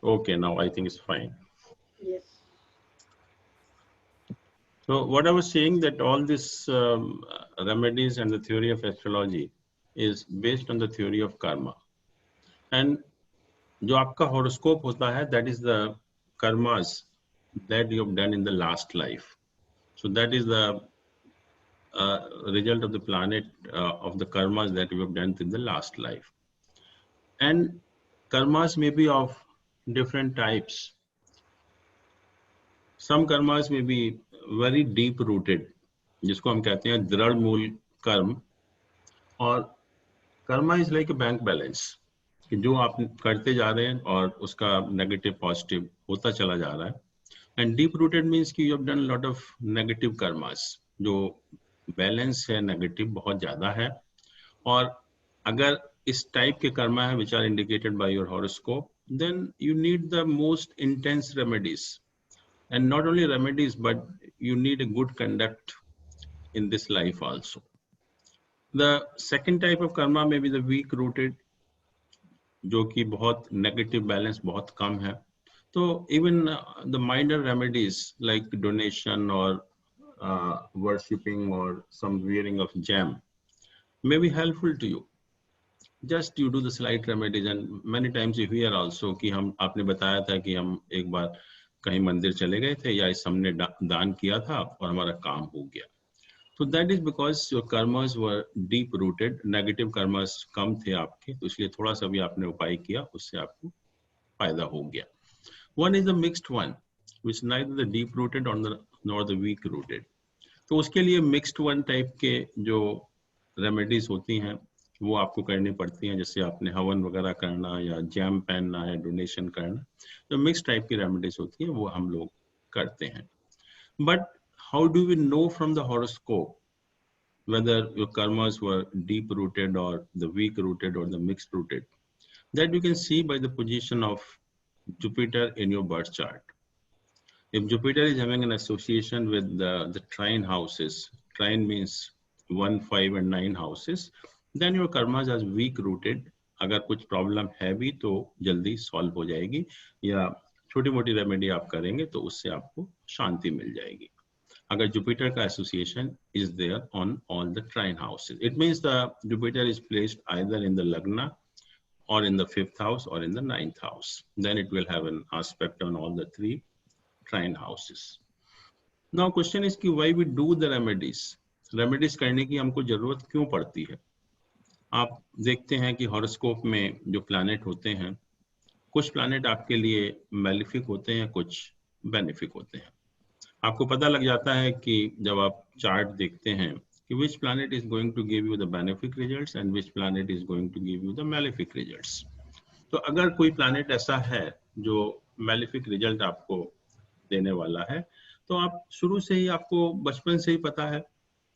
Okay, now I think it's fine. Yes. So what I was saying that all these remedies and the theory of astrology is based on the theory of karma. And जो आपका horoscope होता है, that is the karmas that you have done in the last life. So that is the result of the planet of the karmas that you have done in the last life. And karmas may be of different types. Some karmas may be very deep rooted, जिसको हम कहते हैं दृढ़ मूल कर्म. और Karma is like a bank balance कि जो आप करते जा रहे हैं और उसका नेगेटिव पॉजिटिव होता चला जा रहा है. एंड डीप रूटेड मीन्स कि you have done lot of negative karmas, जो बैलेंस है नेगेटिव बहुत ज्यादा है. और अगर इस टाइप के कर्मा है which are indicated by your horoscope, then you need the most intense remedies. And not only remedies, but you need a good conduct in this life also. The second type of karma may be the weak rooted, जो कि बहुत negative balance बहुत कम है. So even the minor remedies like donation or worshipping or some wearing of gem may be helpful to you. Just you do the slight remedies, and many times you hear also कि हम आपने बताया था कि हम एक बार कहीं मंदिर चले गए थे या इस हमने दान किया था और हमारा काम हो गया. So that is because your karmas were deep rooted, negative karmas कम थे आपके, तो इसलिए थोड़ा सा भी आपने उपाय किया, उससे आपको फायदा हो गया. One is the mixed one, which neither the deep rooted nor the weak rooted. तो उसके लिए mixed one type के जो रेमेडीज होती हैं वो आपको करनी पड़ती हैं, जैसे आपने हवन वगैरह करना या जैम पहनना या डोनेशन करना. जो मिक्स टाइप की रेमेडीज होती हैं वो हम लोग करते हैं. But how do we know from the horoscope whether your karmas were deep rooted or the weak rooted or the mixed rooted? That you can see by the position of Jupiter in your birth chart. If Jupiter is having an association with the trine houses, trine means 1, 5 and 9 houses, then your karmas are weak rooted. अगर कुछ problem है भी तो जल्दी solve हो जाएगी, या छोटी मोटी रेमेडी आप करेंगे तो उससे आपको शांति मिल जाएगी. अगर जुपिटर का association is there on all the trine houses, it means the Jupiter is placed either in the lagna or in the 5th house or in the 9th house. Then it will have an aspect on all the 3 trine houses. Now question is कि why we do the remedies? Remedies करने की हमको जरूरत क्यों पड़ती है? आप देखते हैं कि हॉरोस्कोप में जो प्लैनेट होते हैं, कुछ प्लैनेट आपके लिए मेलिफिक होते हैं, कुछ बेनिफिक होते हैं. आपको पता लग जाता है कि जब आप चार्ट देखते हैं कि which planet is going to give you the benefic results and which planet is going to give you the malefic results. तो अगर कोई प्लैनेट ऐसा है जो मेलिफिक रिजल्ट आपको देने वाला है, तो आप शुरू से ही आपको बचपन से ही पता है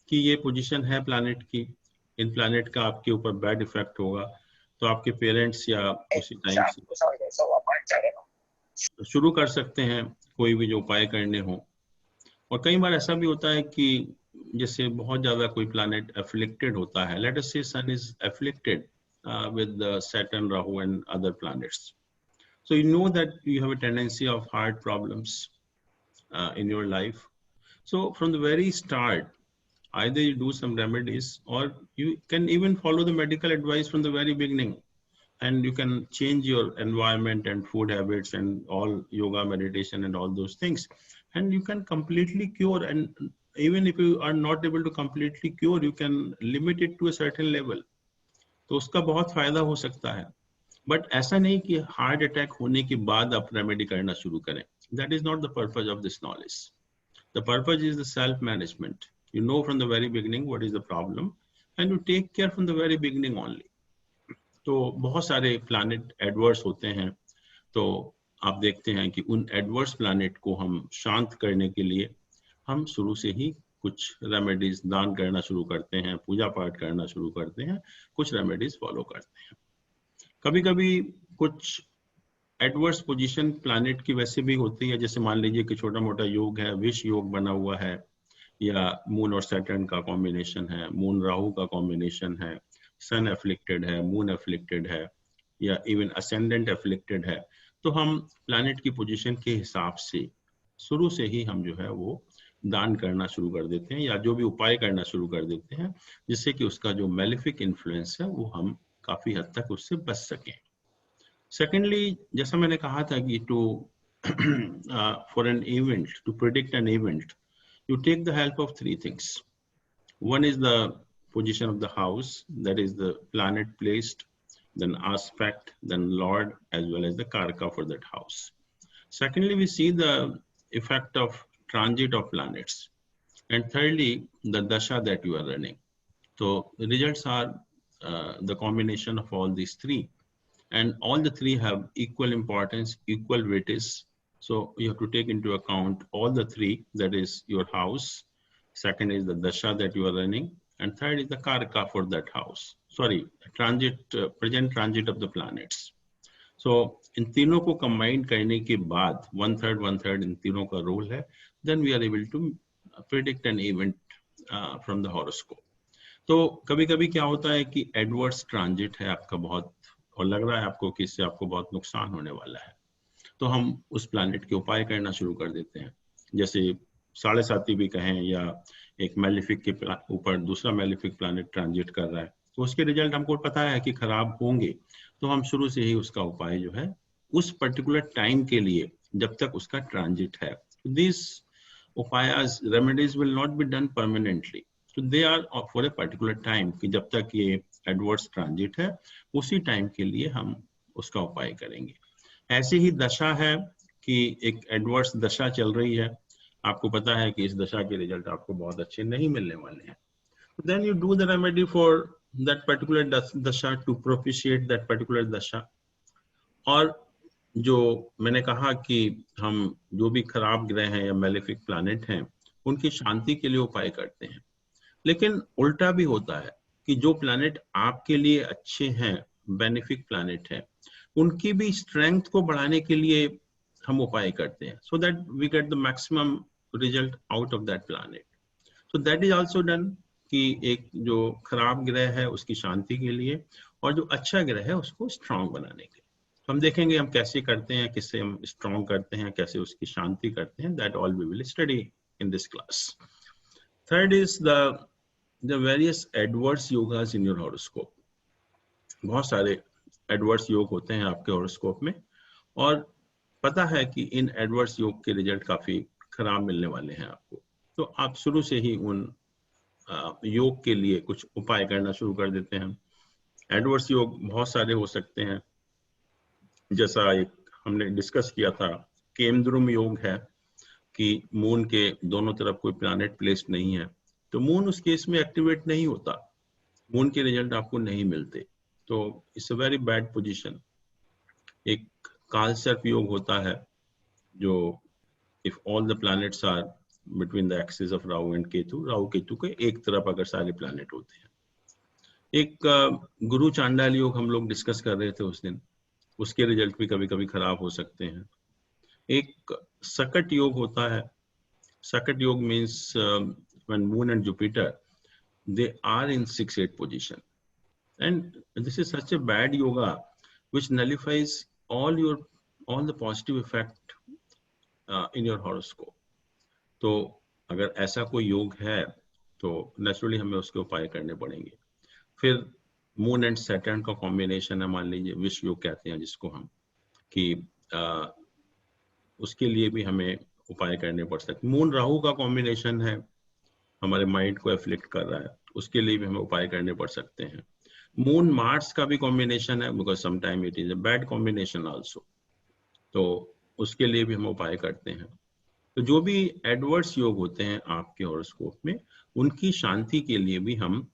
कि ये पोजीशन है प्लैनेट की, इन प्लैनेट का आपके ऊपर बैड इफेक्ट होगा, तो आपके पेरेंट्स या उसी टाइम से शुरू कर सकते हैं कोई भी जो उपाय करने हो. और कई बार ऐसा भी होता है कि जैसे बहुत ज्यादा कोई प्लैनेट एफ्लिक्टेड होता है, let us say sun is afflicted with Saturn, Rahu and other planets. So you know that you have a tendency of heart problems in your life. So from the very start, either you do some remedies or you can even follow the medical advice from the very beginning, and you can change your environment and food habits and all yoga, meditation and all those things, and you can completely cure. And even if you are not able to completely cure, you can limit it to a certain level. तो उसका बहुत फायदा हो सकता है. But ऐसा नहीं कि हार्ट अटैक होने के बाद आप रेमेडी करना शुरू करें. That is not the purpose of this knowledge. The purpose is the self management. You know from the very beginning what is the problem and you take care from the very beginning only. तो बहुत सारे planet adverse होते हैं, तो आप देखते हैं कि उन एडवर्स प्लैनेट को हम शांत करने के लिए हम शुरू से ही कुछ रेमेडीज दान करना शुरू करते हैं, पूजा पाठ करना शुरू करते हैं, कुछ रेमेडीज फॉलो करते हैं. कभी कभी कुछ एडवर्स पोजीशन प्लैनेट की वैसे भी होती है, जैसे मान लीजिए कि छोटा मोटा योग है, विष योग बना हुआ है, या मून और सैटर्न का कॉम्बिनेशन है, मून राहु का कॉम्बिनेशन है, सन एफ्लिक्टेड है, मून एफ्लिक्टेड है, या इवन असेंडेंट एफ्लिक्टेड है. तो हम प्लैनेट की पोजीशन के हिसाब से शुरू से ही हम जो है वो दान करना शुरू कर देते हैं या जो भी उपाय करना शुरू कर देते हैं, जिससे कि उसका जो मेलेफिक इन्फ्लुएंस है वो हम काफी हद तक उससे बच सकें। सेकेंडली, जैसा मैंने कहा था कि to for an event, to predict an event, you take the help of three things. One is the position of the house, that is the planet placed, then aspect, then lord, as well as the karaka for that house. Secondly, we see the effect of transit of planets, and thirdly, the dasha that you are running. So the results are the combination of all these three, and all the three have equal importance, equal weightage. So you have to take into account all the three, that is your house, second is the dasha that you are running, and third is the karaka for that house. Sorry, transit, present transit of the planets. So इन तीनों को combine करने के बाद one third इन तीनों का role है, then we are able to predict an event from the horoscope. तो कभी कभी क्या होता है कि एडवर्स ट्रांजिट है आपका बहुत, और लग रहा है आपको कि इससे आपको बहुत नुकसान होने वाला है, तो हम उस प्लैनेट के उपाय करना शुरू कर देते हैं। जैसे 7.5 भी कहें, या एक मेलिफिक के ऊपर दूसरा मेलिफिक प्लैनेट ट्रांजिट कर रहा है, तो उसके रिजल्ट हमको पता है कि खराब होंगे, तो हम शुरू से ही उसका उपाय जो है उस पर्टिकुलर टाइम के लिए, जब तक उसका ट्रांजिट है, दिस उपायास remedies will not be done permanently, तो they are for a particular time, कि जब तक ये एडवर्स ट्रांजिट है उसी टाइम के लिए हम उसका उपाय करेंगे। ऐसी ही दशा है कि एक एडवर्स दशा चल रही है, आपको पता है कि इस दशा के रिजल्ट आपको बहुत अच्छे नहीं मिलने वाले हैं, then you do the remedy for that particular dasha to propitiate that particular dasha. और जो मैंने कहा कि हम जो भी खराब ग्रह हैं या मेलेफिक प्लैनेट हैं उनकी शांति के लिए उपाय करते हैं, लेकिन उल्टा भी होता है कि जो प्लैनेट आपके लिए अच्छे हैं, बेनिफिक प्लैनेट है, उनकी भी स्ट्रेंथ को बढ़ाने के लिए हम उपाय करते हैं, so that we get the maximum result out of that planet. So that is also done, कि एक जो खराब ग्रह है उसकी शांति के लिए, और जो अच्छा ग्रह है उसको स्ट्रांग बनाने के लिए। तो हम देखेंगे हम कैसे करते हैं, किससे हम स्ट्रांग करते हैं, कैसे उसकी शांति करते हैं, that all we will study in this class. Third is the various adverse yogas in your horoscope. बहुत सारे adverse योग होते हैं आपके horoscope में, और पता है कि इन adverse योग के रिजल्ट काफी खराब मिलने वाले हैं आपको, तो आप शुरू से ही उन योग के लिए कुछ उपाय करना शुरू कर देते हैं। adverse योग बहुत सारे हो सकते हैं, जैसा एक हमने डिस्कस किया था, केमद्रुम योग है कि मून के दोनों तरफ कोई प्लैनेट प्लेस्ड नहीं है, तो मून उस केस में एक्टिवेट नहीं होता, मून के रिजल्ट आपको नहीं मिलते, तो it's a very bad position. एक कालसर्प योग होता है, जो if all the planets are between the axis of Rahu and Ketu, Rahu Ketu के एक तरफ अगर सारे प्लैनेट होते हैं। एक गुरु चांडाल योग हम लोग डिस्कस कर रहे थे उस दिन, उसके रिजल्ट भी कभी कभी खराब हो सकते हैं। एक सकट योग होता है, सकट योग means when moon and Jupiter, they are in 6-8 position, and this is such a bad yoga which nullifies all the positive effect in your horoscope. तो अगर ऐसा कोई योग है तो नेचुरली हमें उसके उपाय करने पड़ेंगे। फिर मून एंड सैटर्न का कॉम्बिनेशन है, मान लीजिए विष योग कहते हैं जिसको हम, कि उसके लिए भी हमें उपाय करने पड़ सकते। मून राहु का कॉम्बिनेशन है, हमारे माइंड को एफ्लिक्ट कर रहा है, उसके लिए भी हमें उपाय करने पड़ सकते हैं। मून मार्स का भी कॉम्बिनेशन है, because sometime it is a bad combination also, तो उसके लिए भी हम उपाय करते हैं। तो जो भी एडवर्स योग होते हैं आपके हॉरोस्कोप में, उनकी शांति के लिए भी हम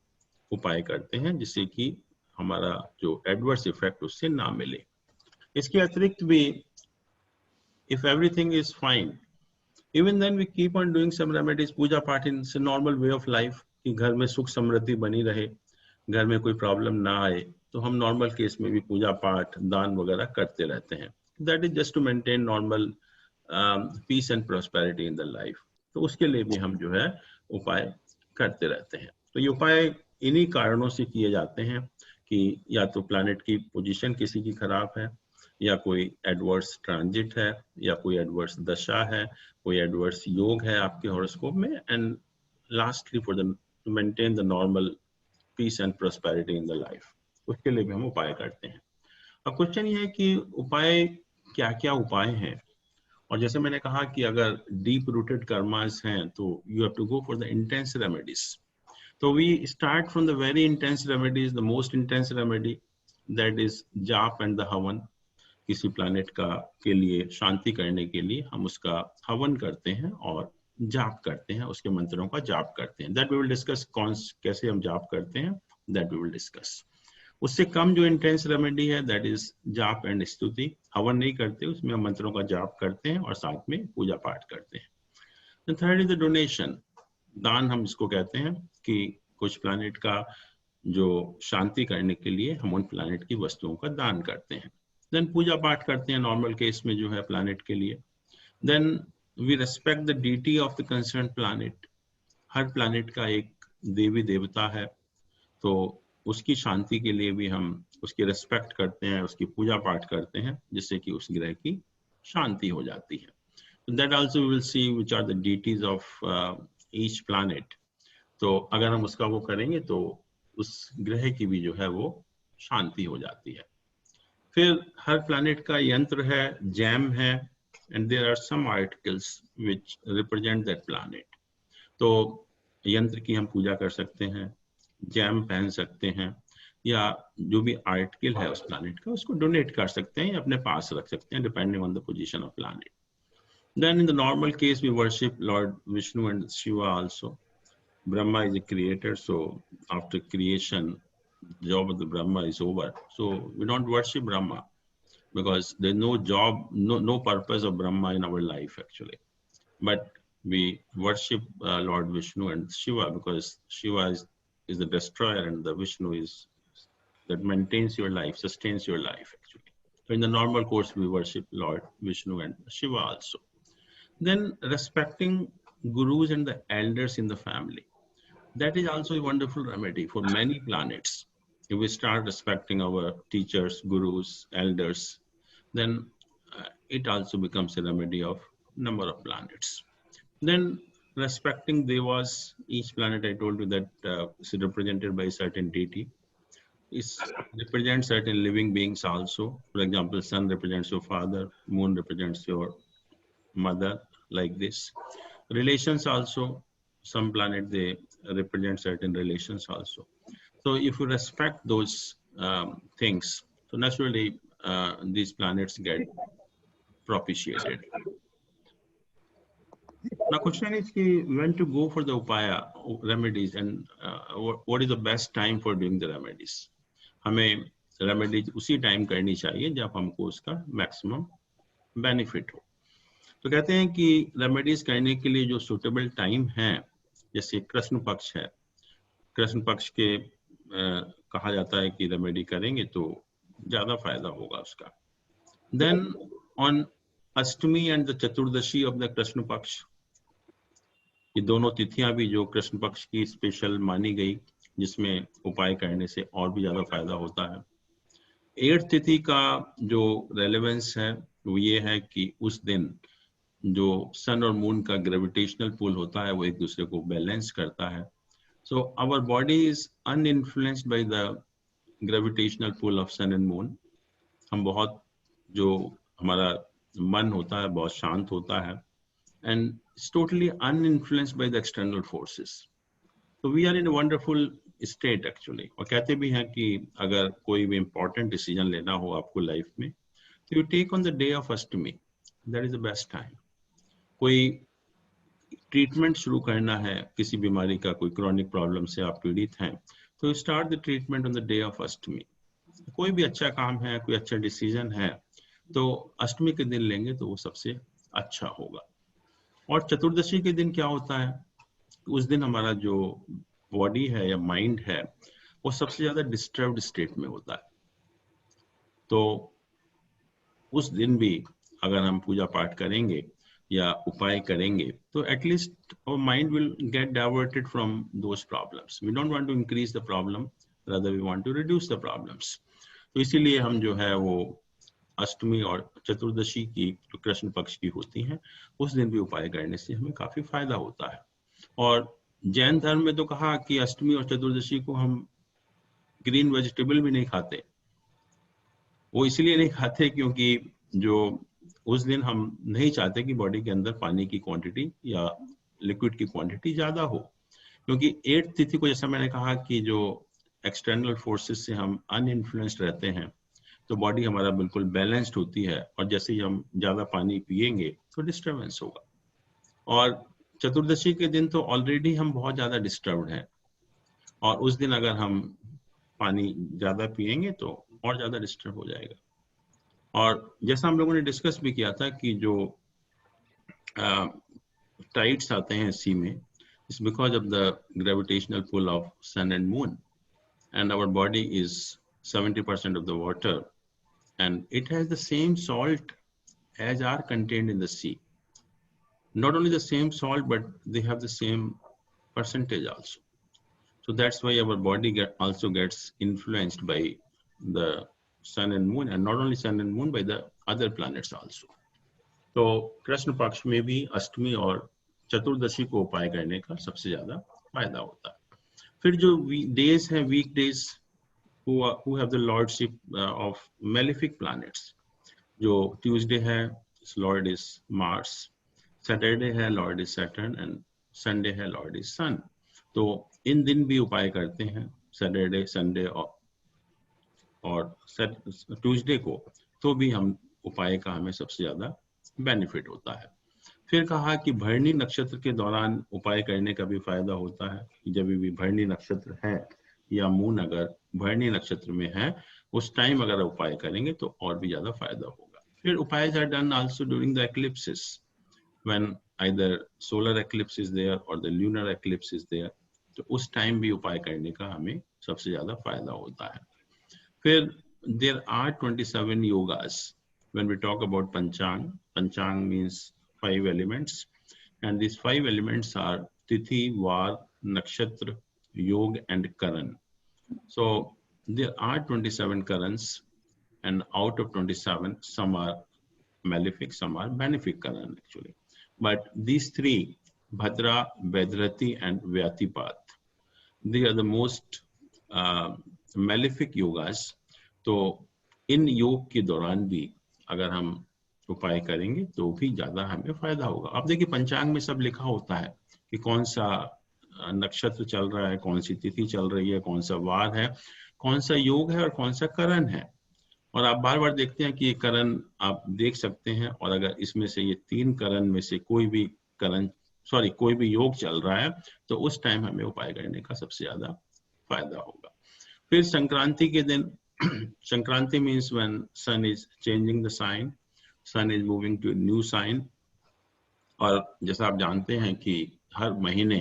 उपाय करते हैं, जिससे कि हमारा जो एडवर्स इफेक्ट उससे ना मिले। इसके अतिरिक्त भी if everything is fine, even then we keep on doing some remedies, पूजा पाठ in normal way of life, कि घर में सुख समृद्धि बनी रहे, घर में कोई प्रॉब्लम ना आए, तो हम नॉर्मल केस में भी पूजा पाठ दान वगैरह करते रहते हैं। That is just to maintain normal peace and prosperity in the life, तो उसके लिए भी हम जो है उपाय करते रहते हैं। तो ये उपाय इन्हीं कारणों से किए जाते हैं कि या तो प्लैनेट की पोजीशन किसी की खराब है, या कोई एडवर्स ट्रांजिट है, या कोई एडवर्स दशा है, कोई एडवर्स योग है आपके हॉरोस्कोप में, and lastly for the to maintain the normal peace and prosperity in the life, उसके लिए भी हम उपाय करते हैं। अब क्वेश्चन ये है कि उपाय क्या क्या उपाय हैं, और जैसे मैंने कहा कि अगर डीप रूटेड कर्मास हैं तो you have to go for the intense remedies. तो we start from the very intense remedies, the most intense remedy that is jaap and the havan. किसी प्लैनेट का के लिए शांति करने के लिए हम उसका हवन करते हैं और जाप करते हैं, उसके मंत्रों का जाप करते हैं। दैट वी विल डिस्कस कौन कैसे हम जाप करते हैं, दैट वी विल डिस्कस। उससे कम जो इंटेंस रेमेडी है दैट इज जाप एंड स्तुति। हवन नहीं करते, उसमें हम मंत्रों का जाप करते हैं और साथ में पूजा पाठ करते हैं। थर्ड इज द डोनेशन, दान हम इसको कहते हैं कि कुछ प्लैनेट का जो शांति करने के लिए हम उन प्लैनेट की वस्तुओं का दान करते हैं। देन पूजा पाठ करते हैं नॉर्मल केस में जो है प्लैनेट के लिए। Then we respect the deity of the concern planet. हर प्लैनेट का एक देवी देवता है, तो उसकी शांति के लिए भी हम उसकी रेस्पेक्ट करते हैं, उसकी पूजा पाठ करते हैं, जिससे कि उस ग्रह की शांति हो जाती है। That also we will see which are the deities of each planet. तो अगर हम उसका वो करेंगे तो उस ग्रह की भी जो है वो शांति हो जाती है। फिर हर प्लैनेट का यंत्र है, जैम है, and there are some articles which represent that planet. तो यंत्र की हम पूजा कर सकते हैं, जैम पहन सकते हैं, या जो भी आर्टिकल है उस प्लैनेट का उसको डोनेट कर सकते हैं या अपने पास रख सकते हैं, depending on the position of planet. Then in the normal case we worship Lord Vishnu and Shiva also. Brahma is a creator, so after creation the job of the Brahma is over, so we don't worship Brahma because there's no job, no purpose of Brahma in our life actually. But we worship Lord Vishnu and Shiva because Shiva is the destroyer and the Vishnu is that maintains your life, sustains your life actually. So in the normal course we worship Lord Vishnu and Shiva also. Then respecting gurus and the elders in the family, that is also a wonderful remedy for many planets. If we start respecting our teachers, gurus, elders, then it also becomes a remedy of number of planets. Then respecting devas, each planet I told you that is represented by a certain deity, is represents certain living beings also. For example, sun represents your father, moon represents your mother, like this. Relations also, some planet they represent certain relations also. So if you respect those things, so naturally these planets get propitiated. Now question is when to go for the upaya remedies, and what is the best time for doing the remedies. हमें remedies उसी time करनी चाहिए जब हमको उसका maximum benefit हो। तो कहते हैं कि रेमेडीज करने के लिए जो सूटेबल टाइम है, जैसे कृष्ण पक्ष है, कृष्ण पक्ष के कहा जाता है कि रेमेडी करेंगे तो ज्यादा फायदा होगा उसका। Then on Ashtami and the Chaturdashi of the Krishna Paksha, ये दोनों तिथियां भी जो कृष्ण पक्ष की स्पेशल मानी गई, जिसमें उपाय करने से और भी ज्यादा फायदा होता है। 8th तिथि का जो रेलेवेंस है वो ये है कि उस दिन जो सन और मून का ग्रेविटेशनल पुल होता है वो एक दूसरे को बैलेंस करता है। So our body is uninfluenced by the gravitational pull of sun and moon. हम बहुत, जो हमारा मन होता है बहुत शांत होता है, and it's totally uninfluenced by the external forces. तो we are in a wonderful state actually. और कहते भी हैं कि अगर कोई भी इंपॉर्टेंट डिसीजन लेना हो आपको लाइफ में, तो you take on the day of Ashtami, that is the best time. कोई ट्रीटमेंट शुरू करना है किसी बीमारी का, कोई क्रॉनिक प्रॉब्लम से आप पीड़ित हैं, तो start the treatment on the day of Ashtami. कोई भी अच्छा काम है, कोई अच्छा डिसीजन है, तो अष्टमी के दिन लेंगे तो वो सबसे अच्छा होगा। और चतुर्दशी के दिन क्या होता है, उस दिन हमारा जो बॉडी है या माइंड है वो सबसे ज्यादा डिस्टर्ब्ड स्टेट में होता है। तो उस दिन भी अगर हम पूजा पाठ करेंगे या उपाय करेंगे तो at least our mind will get diverted from those problems. We don't want to increase the problem, rather we want to reduce the problems. तो इसीलिए हम जो है वो अष्टमी और चतुर्दशी की जो कृष्ण पक्ष की होती हैं उस दिन भी उपाय करने से हमें काफी फायदा होता है। और जैन धर्म में तो कहा कि अष्टमी और चतुर्दशी को हम ग्रीन वेजिटेबल भी नहीं खाते। वो इसलिए नहीं खाते क्योंकि जो उस दिन हम नहीं चाहते कि बॉडी के अंदर पानी की क्वांटिटी या लिक्विड की क्वांटिटी ज्यादा हो, क्योंकि 8th तिथि को जैसा मैंने कहा कि जो एक्सटर्नल फोर्सेस से हम अनइन्फ्लुएंस्ड रहते हैं तो बॉडी हमारा बिल्कुल बैलेंस्ड होती है, और जैसे ही हम ज्यादा पानी पिएंगे तो डिस्टर्बेंस होगा। और चतुर्दशी के दिन तो ऑलरेडी हम बहुत ज्यादा डिस्टर्ब्ड हैं, और उस दिन अगर हम पानी ज्यादा पिएंगे तो और ज्यादा डिस्टर्ब हो जाएगा। और जैसा हम लोगों ने डिस्कस भी किया था कि जो टाइड्स आते हैं सी में, it's because of the gravitational pull of sun and moon, and our body is 70% of the water, and it has the same salt as are contained in the sea. Not only the same salt, but they have the same percentage also. So that's why our body also gets influenced by the sun and moon, and not only sun and moon, by the other planets also. तो कृष्ण पक्ष में भी अष्टमी और चतुर्दशी को उपाय करने का सबसे ज्यादा फायदा होता है। फिर जो डेज हैं, week days, who have the lordship of malefic planets, जो ट्यूसडे है, लॉर्ड इज मार्स, सैटरडे है, lord is Saturn, and Sunday है, लॉर्ड इज सन। तो इन दिन भी उपाय करते हैं, सैटरडे, संडे और ट्यूसडे को, तो भी हम उपाय का हमें सबसे ज्यादा बेनिफिट होता है। फिर कहा कि भरणी नक्षत्र के दौरान उपाय करने का भी फायदा होता है। जब भी भरणी नक्षत्र है या मून अगर भरणी नक्षत्र में है, उस टाइम अगर उपाय करेंगे तो और भी ज्यादा फायदा होगा। फिर upaya are done also during the eclipses, when either solar eclipse is there और the lunar eclipse is there, तो उस टाइम भी उपाय करने का हमें सबसे ज्यादा फायदा होता है। फिर there are 27 yogas when we talk about panchang. Panchang means 5 elements, and these 5 elements are tithi, var, nakshatra, yog, and karan. So there are 27 karans, and out of 27, some are malefic, some are benefic karan actually. But these three, Bhadra, Vedrati, and Vyatipat, they are the most malefic yogas. तो इन योग के दौरान भी अगर हम उपाय करेंगे तो भी ज्यादा हमें फायदा होगा। अब देखिए पंचांग में सब लिखा होता है कि कौन सा नक्षत्र चल रहा है, कौन सी तिथि चल रही है, कौन सा वार है, कौन सा योग है और कौन सा करण है। और आप बार बार देखते हैं कि ये करण आप देख सकते हैं, और अगर इसमें से ये 3 करण में से कोई भी कोई भी योग चल रहा है तो उस टाइम हमें उपाय करने का सबसे ज्यादा फायदा होगा। फिर संक्रांति के दिन, Sankranti means when sun is changing the sign, sun is moving to a new sign. और जैसा आप जानते हैं कि हर महीने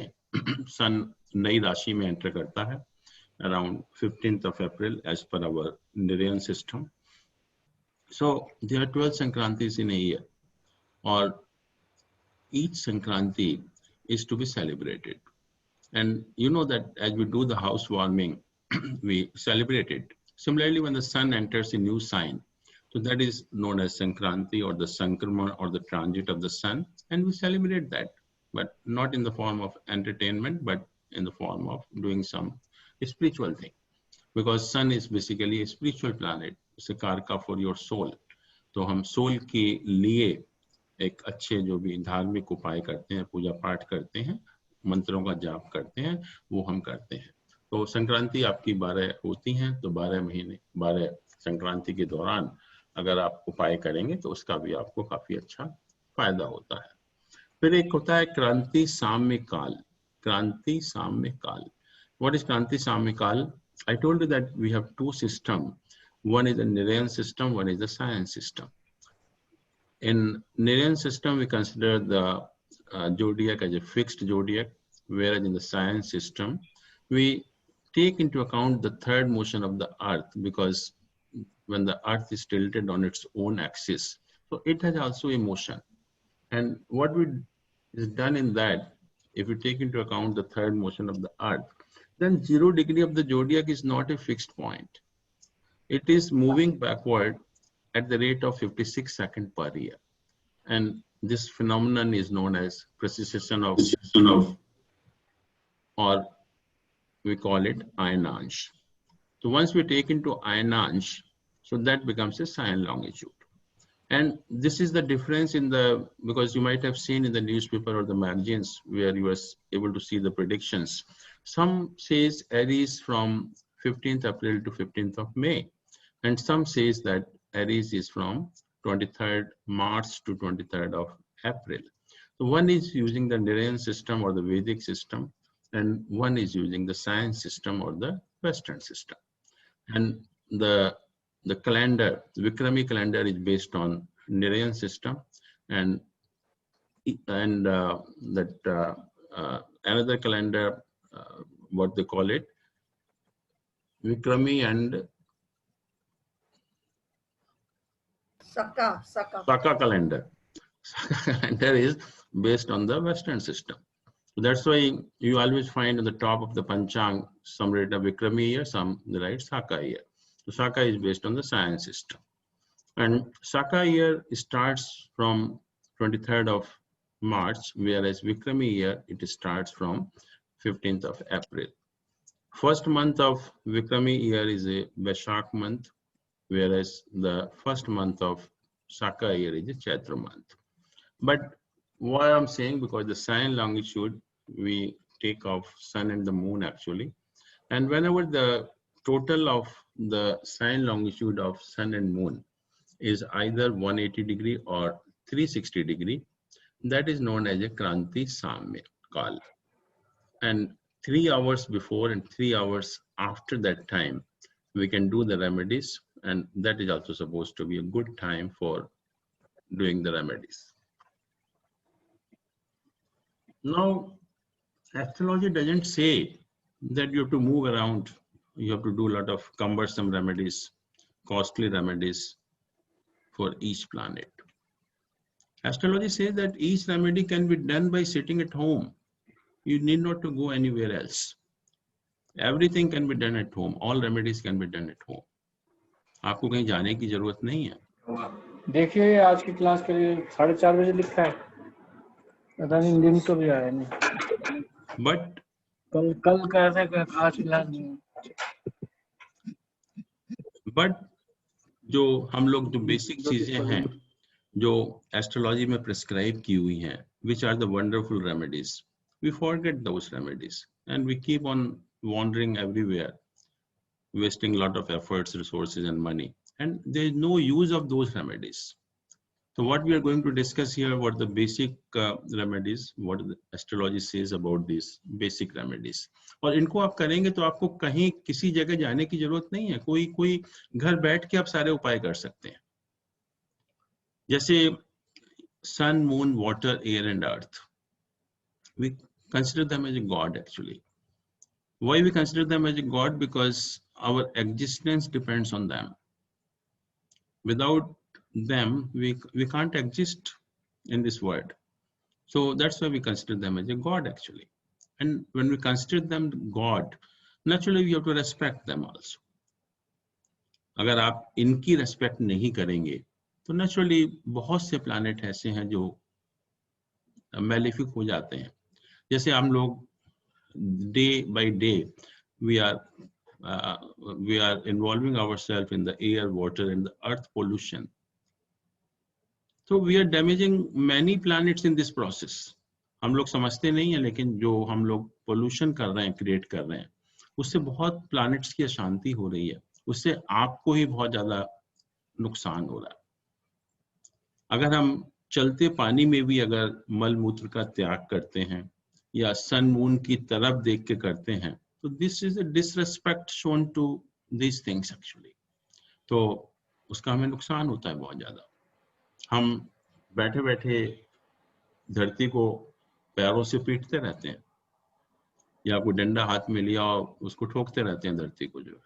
सन नई राशि में एंटर करता है around 15th of April as per our Nirayan system. So there are 12 Sankrantis in a year, or each Sankranti is to be celebrated. And you know that as we do the housewarming, we celebrate it. Similarly, when the sun enters a new sign, so that is known as Sankranti or the Sankrama or the transit of the sun, and we celebrate that, but not in the form of entertainment, but in the form of doing some spiritual thing, because sun is basically a spiritual planet. It's a karka for your soul. तो हम soul के लिए एक अच्छे जो भी धार्मिक उपाय करते हैं, पूजा पाठ करते हैं, मंत्रों का जाप करते हैं, वो हम करते हैं। तो संक्रांति आपकी 12 होती हैं, तो 12 महीने 12 संक्रांति के दौरान अगर आप उपाय करेंगे तो उसका भी आपको काफी अच्छा फायदा होता है। फिर एक होता है क्रांति साम्य काल। क्रांति साम्य काल, व्हाट इज क्रांति साम्य काल? I told you that we have 2 systems. One is the Nirayan system, one is the science system. In Nirayan system, we consider the zodiac as a fixed zodiac, whereas in the science system, we take into account the third motion of the earth, because when the earth is tilted on its own axis, so it has also a motion. And what is done in that, if you take into account the third motion of the earth, then 0 degree of the zodiac is not a fixed point. It is moving backward at the rate of 56 seconds per year. And this phenomenon is known as precession of, or we call it Ayanansh. So once we take into Ayanansh, so that becomes a sign longitude. And this is the difference in the, because you might have seen in the newspaper or the magazines where you were able to see the predictions. Some says Aries from 15th April to 15th of May. And some says that Aries is from 23rd March to 23rd of April. So one is using the Narayan system or the Vedic system, and one is using the science system or the Western system. And the calendar, the Vikrami calendar, is based on Narayan system, and another calendar, what they call it, Vikrami and Saka calendar. Saka calendar is based on the Western system. So that's why you always find on the top of the Panchang some write a Vikrami year, some write Saka year. So Saka is based on the science system. And Saka year starts from 23rd of March, whereas Vikrami year, it starts from 15th of April. First month of Vikrami year is a Vaishakh month, whereas the first month of Saka year is a Chaitra month. But why I'm saying, because the sign longitude, we take off sun and the moon actually. And whenever the total of the sign longitude of sun and moon is either 180 degree or 360 degree, that is known as a Kranti Samya Kal. And 3 hours before and 3 hours after that time, we can do the remedies, and that is also supposed to be a good time for doing the remedies. Now, astrology doesn't say that you have to move around, you have to do a lot of cumbersome remedies, costly remedies for each planet. Astrology says that each remedy can be done by sitting at home. You need not to go anywhere else. Everything can be done at home. All remedies can be done at home. आपको कहीं जाने की जरूरत नहीं है। देखिए आज की क्लास के लिए 4:30 बजे लिखा है, पता नहीं दिन तो भी आया नहीं। बट कल कैसे आज क्लास नहीं। बट जो हम लोग जो बेसिक चीजें हैं जो एस्ट्रोलॉजी में प्रिस्क्राइब की हुई हैं, which are the wonderful remedies, we forget those remedies and we keep on wandering everywhere, wasting a lot of efforts, resources and money, and there is no use of those remedies. So what we are going to discuss here, what the basic remedies, what the astrology says about these basic remedies. और इनको आप करेंगे तो आपको कहीं किसी जगह जाने की जरूरत नहीं है, कोई घर बैठ के आप सारे उपाय कर सकते हैं। जैसे sun, moon, water, air and earth, we consider them as a god actually. Why we consider them as a god? Because our existence depends on them. Without them, we can't exist in this world. So that's why we consider them as a god actually. And when we consider them god, naturally we have to respect them also. अगर आप इनकी respect नहीं करेंगे तो naturally बहुत से planet ऐसे हैं जो malefic हो जाते हैं। जैसे हम लोग day by day we are involving ourselves in the air, water and the earth pollution. So we are damaging many planets in this process. हम लोग समझते नहीं हैं, लेकिन जो हम लोग पोल्यूशन कर रहे हैं, क्रिएट कर रहे हैं, उससे बहुत प्लैनेट्स की अशांति हो रही है, उससे आपको ही बहुत ज्यादा नुकसान हो रहा है। अगर हम चलते पानी में भी अगर मल मूत्र का त्याग करते हैं या सन मून की तरफ देख के करते हैं, तो this is a disrespect shown to this things actually. तो उसका हमें नुकसान होता है बहुत ज्यादा। हम बैठे बैठे धरती को पैरों से पीटते रहते हैं या कोई डंडा हाथ में लिया और उसको ठोकते रहते हैं धरती को जो है।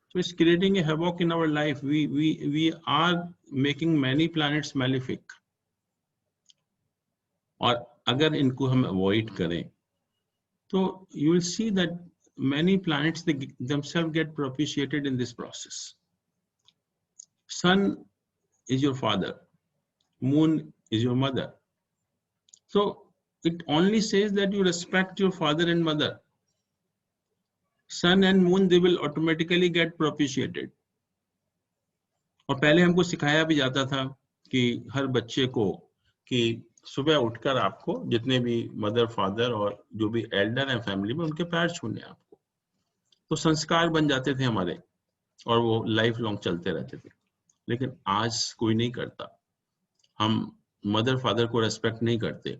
So it's creating a havoc in our life. We are making many planets malefic. और अगर इनको हम avoid करें, तो you will see that many planets they themselves get propitiated in this process. sun is your father, moon is your mother. So it only says that you respect your father and mother. Sun and moon, they will automatically get propitiated. और पहले हमको सिखाया भी जाता था कि हर बच्चे को कि सुबह उठकर आपको जितने भी मदर फादर और जो भी एल्डर हैं फैमिली में उनके पैर छूने आपको, तो संस्कार बन जाते थे हमारे और वो लाइफ लॉन्ग चलते रहते थे। लेकिन आज कोई नहीं करता, हम मदर फादर को रेस्पेक्ट नहीं करते।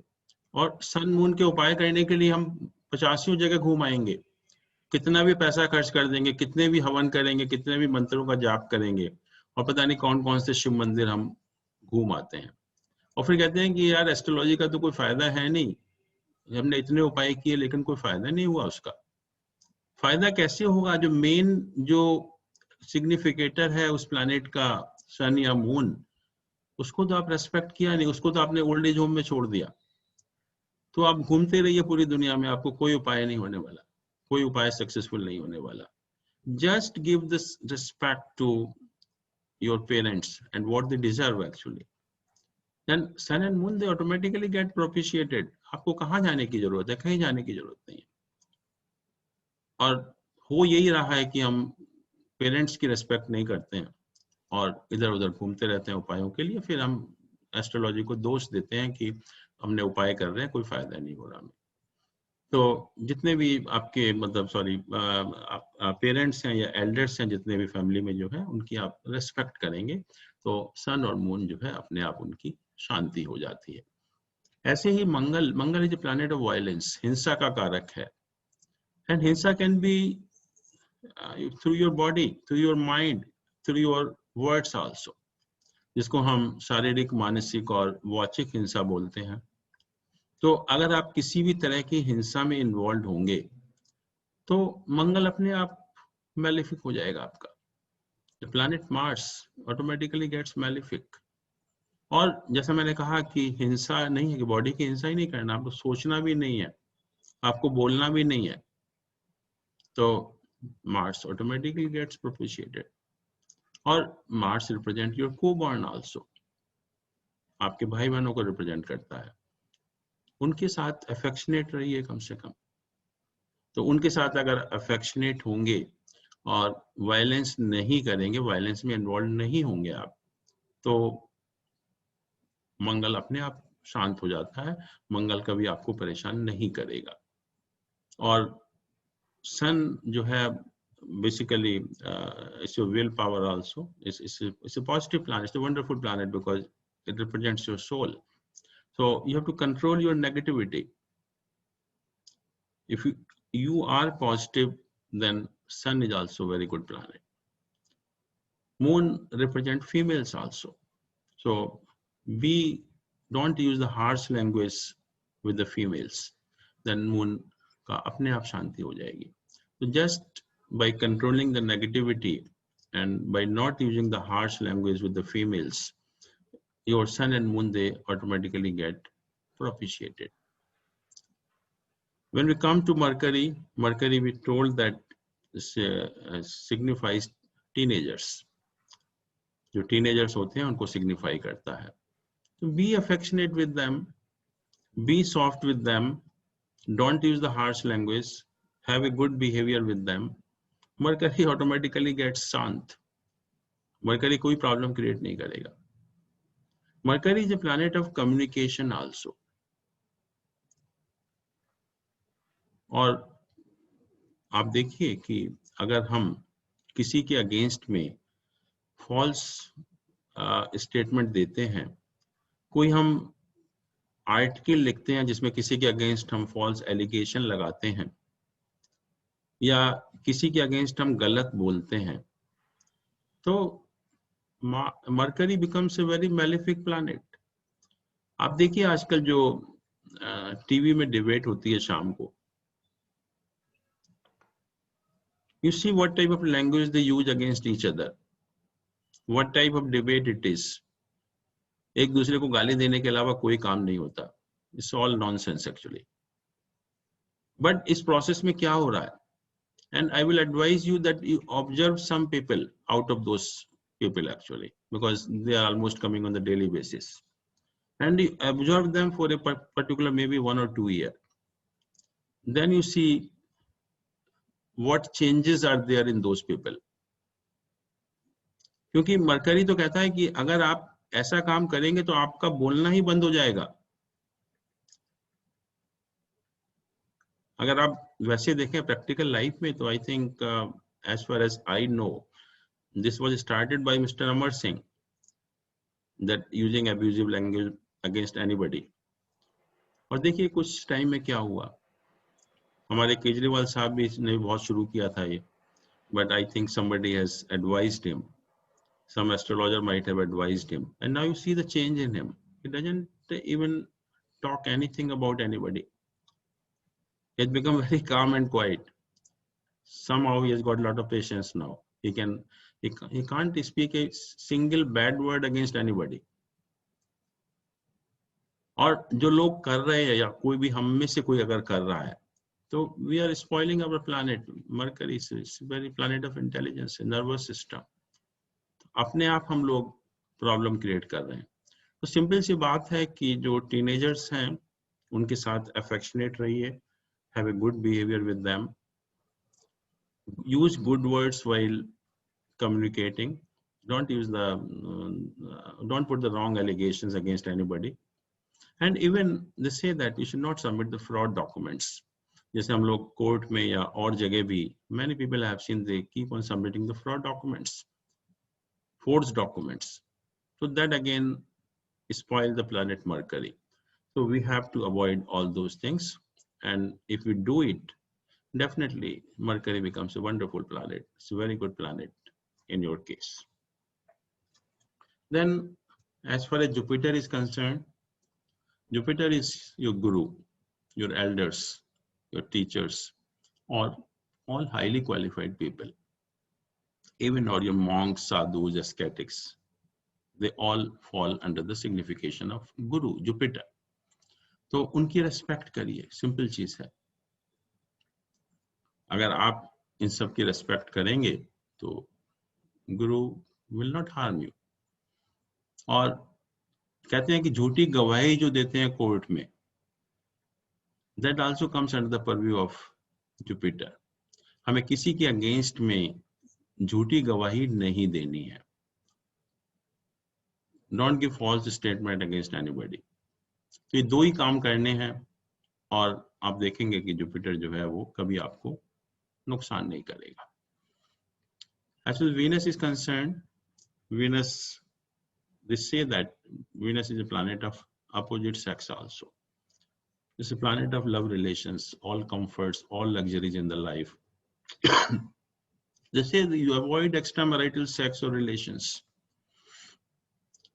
और सन मून के उपाय करने के लिए हम 50 जगह घूम आएंगे, कितना भी पैसा खर्च कर देंगे, कितने भी हवन करेंगे, कितने भी मंत्रों का जाप करेंगे, और पता नहीं कौन कौन से शिव मंदिर हम घूम आते हैं। और फिर कहते हैं कि यार एस्ट्रोलॉजी का तो कोई फायदा है नहीं, हमने इतने उपाय किए लेकिन कोई फायदा नहीं हुआ। उसका फायदा कैसे होगा? जो मेन जो सिग्निफिकेटर है उस प्लैनेट का, सन या मून, उसको तो आप रेस्पेक्ट किया नहीं, उसको तो आपने ओल्ड एज होम में छोड़ दिया। तो आप घूमते रहिए पूरी दुनिया में, आपको कोई उपाय नहीं होने वाला, कोई उपाय सक्सेसफुल नहीं होने वाला। Just give this respect to your parents and what they deserve actually, then sun and moon they automatically get propitiated. आपको कहाँ जाने की जरूरत है? कहीं जाने की जरूरत नहीं है। और हो यही रहा है कि हम पेरेंट्स की रेस्पेक्ट नहीं करते हैं और इधर उधर घूमते रहते हैं उपायों के लिए, फिर हम एस्ट्रोलॉजी को दोष देते हैं कि हमने उपाय कर रहे हैं, कोई फायदा नहीं हो रहा हमें। तो जितने भी आपके मतलब पेरेंट्स हैं या एल्डर्स हैं जितने भी फैमिली में जो है, उनकी आप रेस्पेक्ट करेंगे तो सन और मून जो है अपने आप उनकी शांति हो जाती है। ऐसे ही Mangal is the planet of violence, हिंसा का कारक है। And hinsa can be through your body, through your mind, through your words also, जिसको हम शारीरिक, मानसिक और वाचिक हिंसा बोलते हैं। तो अगर आप किसी भी तरह की हिंसा में इन्वॉल्व होंगे तो मंगल अपने आप मैलिफिक हो जाएगा आपका। The planet Mars automatically gets malefic. और जैसा मैंने कहा कि हिंसा नहीं है कि बॉडी की हिंसा ही नहीं करना, आपको सोचना भी नहीं है, आपको बोलना भी नहीं है, तो मार्स ऑटोमेटिकली गेट्स प्रोपिशिएटेड। और Mars represent your co born also, आपके भाई बहनों को रिप्रेजेंट करता है। उनके साथ अफेक्शनेट रहिए कम से कम। तो उनके साथ अगर अफेक्शनेट होंगे और वायलेंस नहीं करेंगे, वायलेंस में इन्वॉल्व नहीं होंगे आप, तो मंगल अपने आप शांत हो जाता है, मंगल कभी आपको परेशान नहीं करेगा। और सन जो है basically it's your will power also, it's a positive planet, it's a wonderful planet because it represents your soul. So you have to control your negativity. If you are positive, then sun is also a very good planet. Moon represent females also. So don't use the harsh language with the females. Then moon का अपने आप शांति हो जाएगी. So just by controlling the negativity and by not using the harsh language with the females, your sun and moon, they automatically get propitiated. When we come to Mercury, we told that signifies teenagers. जो teenagers होते हैं उनको signify करता है. So be affectionate with them, be soft with them, don't use the harsh language, have a good behavior with them. Mercury automatically gets शांत. Mercury कोई problem create नहीं करेगा. Mercury is a planet of communication also. और आप देखिए कि अगर हम किसी के अगेंस्ट में फॉल्स स्टेटमेंट देते हैं, कोई हम आर्टिकल लिखते हैं जिसमें किसी के अगेंस्ट हम फॉल्स एलिगेशन लगाते हैं या किसी के अगेंस्ट हम गलत बोलते हैं, तो mercury becomes a very malefic planet. आप देखिए आजकल जो टीवी में डिबेट होती है शाम को, you see what type of language they use against each other, what type of debate it is. एक दूसरे को गाली देने के अलावा कोई काम नहीं होता. It's all nonsense actually. But इस process में क्या हो रहा है? And I will advise you that you observe some people out of those people actually, because they are almost coming on the daily basis, and you observe them for a particular maybe 1 or 2 years. Then you see what changes are there in those people. क्योंकि mercury तो कहता है कि अगर आप ऐसा काम करेंगे तो आपका बोलना ही बंद हो जाएगा. अगर आप वैसे देखें प्रैक्टिकल लाइफ में तो I think as far as I know, this was started by Mr. Amar Singh, that using abusive language against anybody. और देखिए कुछ टाइम में क्या हुआ, हमारे केजरीवाल साहब भी इसने बहुत शुरू किया था ये, but I think somebody has advised him, some astrologer might have advised him, and now you see the change in him. He doesn't even talk anything about anybody. He has become very calm and quiet. Somehow he has got a lot of patience now. He can't speak a single bad word against anybody. और जो लोग कर रहे हैं या कोई भी हम में से कोई अगर कर रहा है तो we are spoiling our planet. Mercury is very planet of intelligence, nervous system. अपने आप हम लोग प्रॉब्लम क्रिएट कर रहे हैं. तो सिंपल सी बात है कि जो टीनेजर्स हैं उनके साथ अफेक्शनेट रहिए, have a good behaviour with them, use good words while communicating, don't put the wrong allegations against anybody, and even they say that you should not submit the fraud documents. जैसे हम लोग court में या और जगह भी many people have seen they keep on submitting the fraud documents, forged documents, so that again spoil the planet Mercury. So we have to avoid all those things, and if we do it, definitely Mercury becomes a wonderful planet. It's a very good planet in your case. Then as far as Jupiter is concerned, Jupiter is your guru, your elders, your teachers, or all highly qualified people, even or your monks, sadhus, ascetics, they all fall under the signification of guru, Jupiter. तो उनकी respect करिए, simple चीज है. अगर आप इन सब की respect करेंगे तो गुरु विल नॉट हार्म यू. और कहते हैं कि झूठी गवाही जो देते हैं कोर्ट में, that also comes under the purview of Jupiter. हमें किसी के अगेंस्ट में झूठी गवाही नहीं देनी है. Don't give false statement against anybody. तो ये दो ही काम करने हैं और आप देखेंगे कि जुपिटर जो है वो कभी आपको नुकसान नहीं करेगा. As far as Venus is concerned, Venus, they say that Venus is a planet of opposite sex also. It's a planet of love relations, all comforts, all luxuries in the life. They say that you avoid extramarital sex or relations.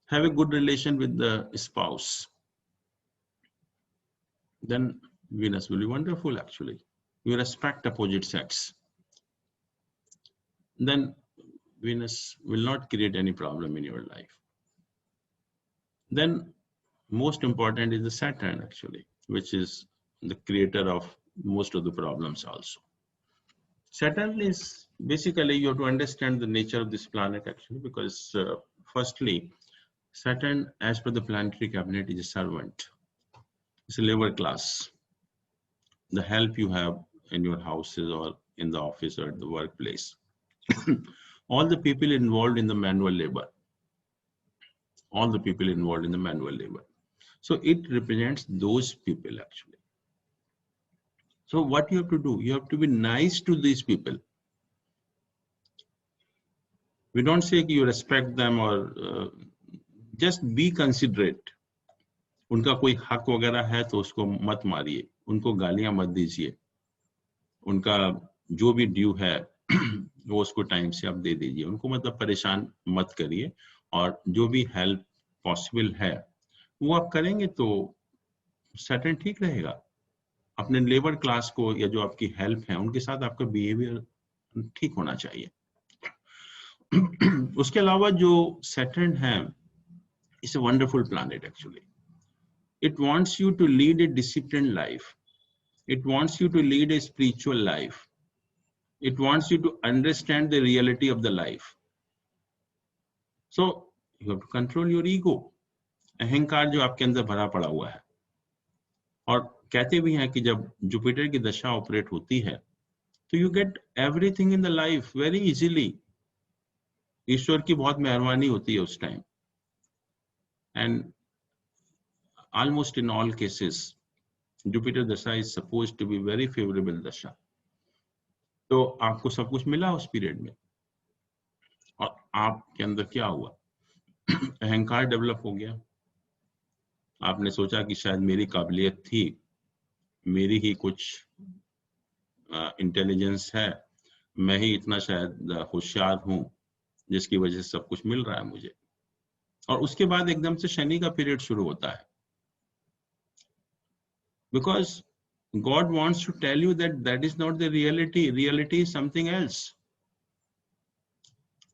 Have a good relation with the spouse. Then Venus will be wonderful actually. You respect opposite sex. Then Venus will not create any problem in your life. Then most important is the Saturn actually, which is the creator of most of the problems also. Saturn is basically, you have to understand the nature of this planet actually, because firstly, Saturn as per the planetary cabinet is a servant. It's a labor class. The help you have in your houses or in the office or at the workplace. All the people involved in the manual labor. All the people involved in the manual labor. So it represents those people actually. So what you have to do, you have to be nice to these people. We don't say you respect them or just be considerate. उनका कोई हक वगैरह है तो उसको मत मारिए, उनको गालियां मत दीजिए, उनका जो भी ड्यू है वो उसको टाइम से आप दे दीजिए, उनको मतलब परेशान मत करिए, और जो भी हेल्प पॉसिबल है वो आप करेंगे तो सैटर्न ठीक रहेगा. अपने लेबर क्लास को या जो आपकी हेल्प है उनके साथ आपका बिहेवियर ठीक होना चाहिए. उसके अलावा जो सैटर्न है, it's a wonderful planet actually. It wants you to lead a disciplined life. It wants you to lead a spiritual life. It wants you to understand the reality of the life. So you have to control your ego, अहंकार जो आपके अंदर भरा पड़ा हुआ है। और कहते भी हैं कि जब जुपिटर की दशा ऑपरेट होती है तो you get everything in the life very easily. ईश्वर की बहुत मेहरबानी होती है उस time, and almost in all cases Jupiter dasha is suppose to be very favourable dasha. तो आपको सब कुछ मिला उस पीरियड में, और आपके अंदर क्या हुआ, अहंकार डेवलप हो गया। आपने सोचा कि शायद मेरी काबिलियत थी, मेरी ही कुछ इंटेलिजेंस है, मैं ही इतना शायद होशियार हूं जिसकी वजह से सब कुछ मिल रहा है मुझे। और उसके बाद एकदम से शनि का पीरियड शुरू होता है, because God wants to tell you that that is not the reality. Reality is something else.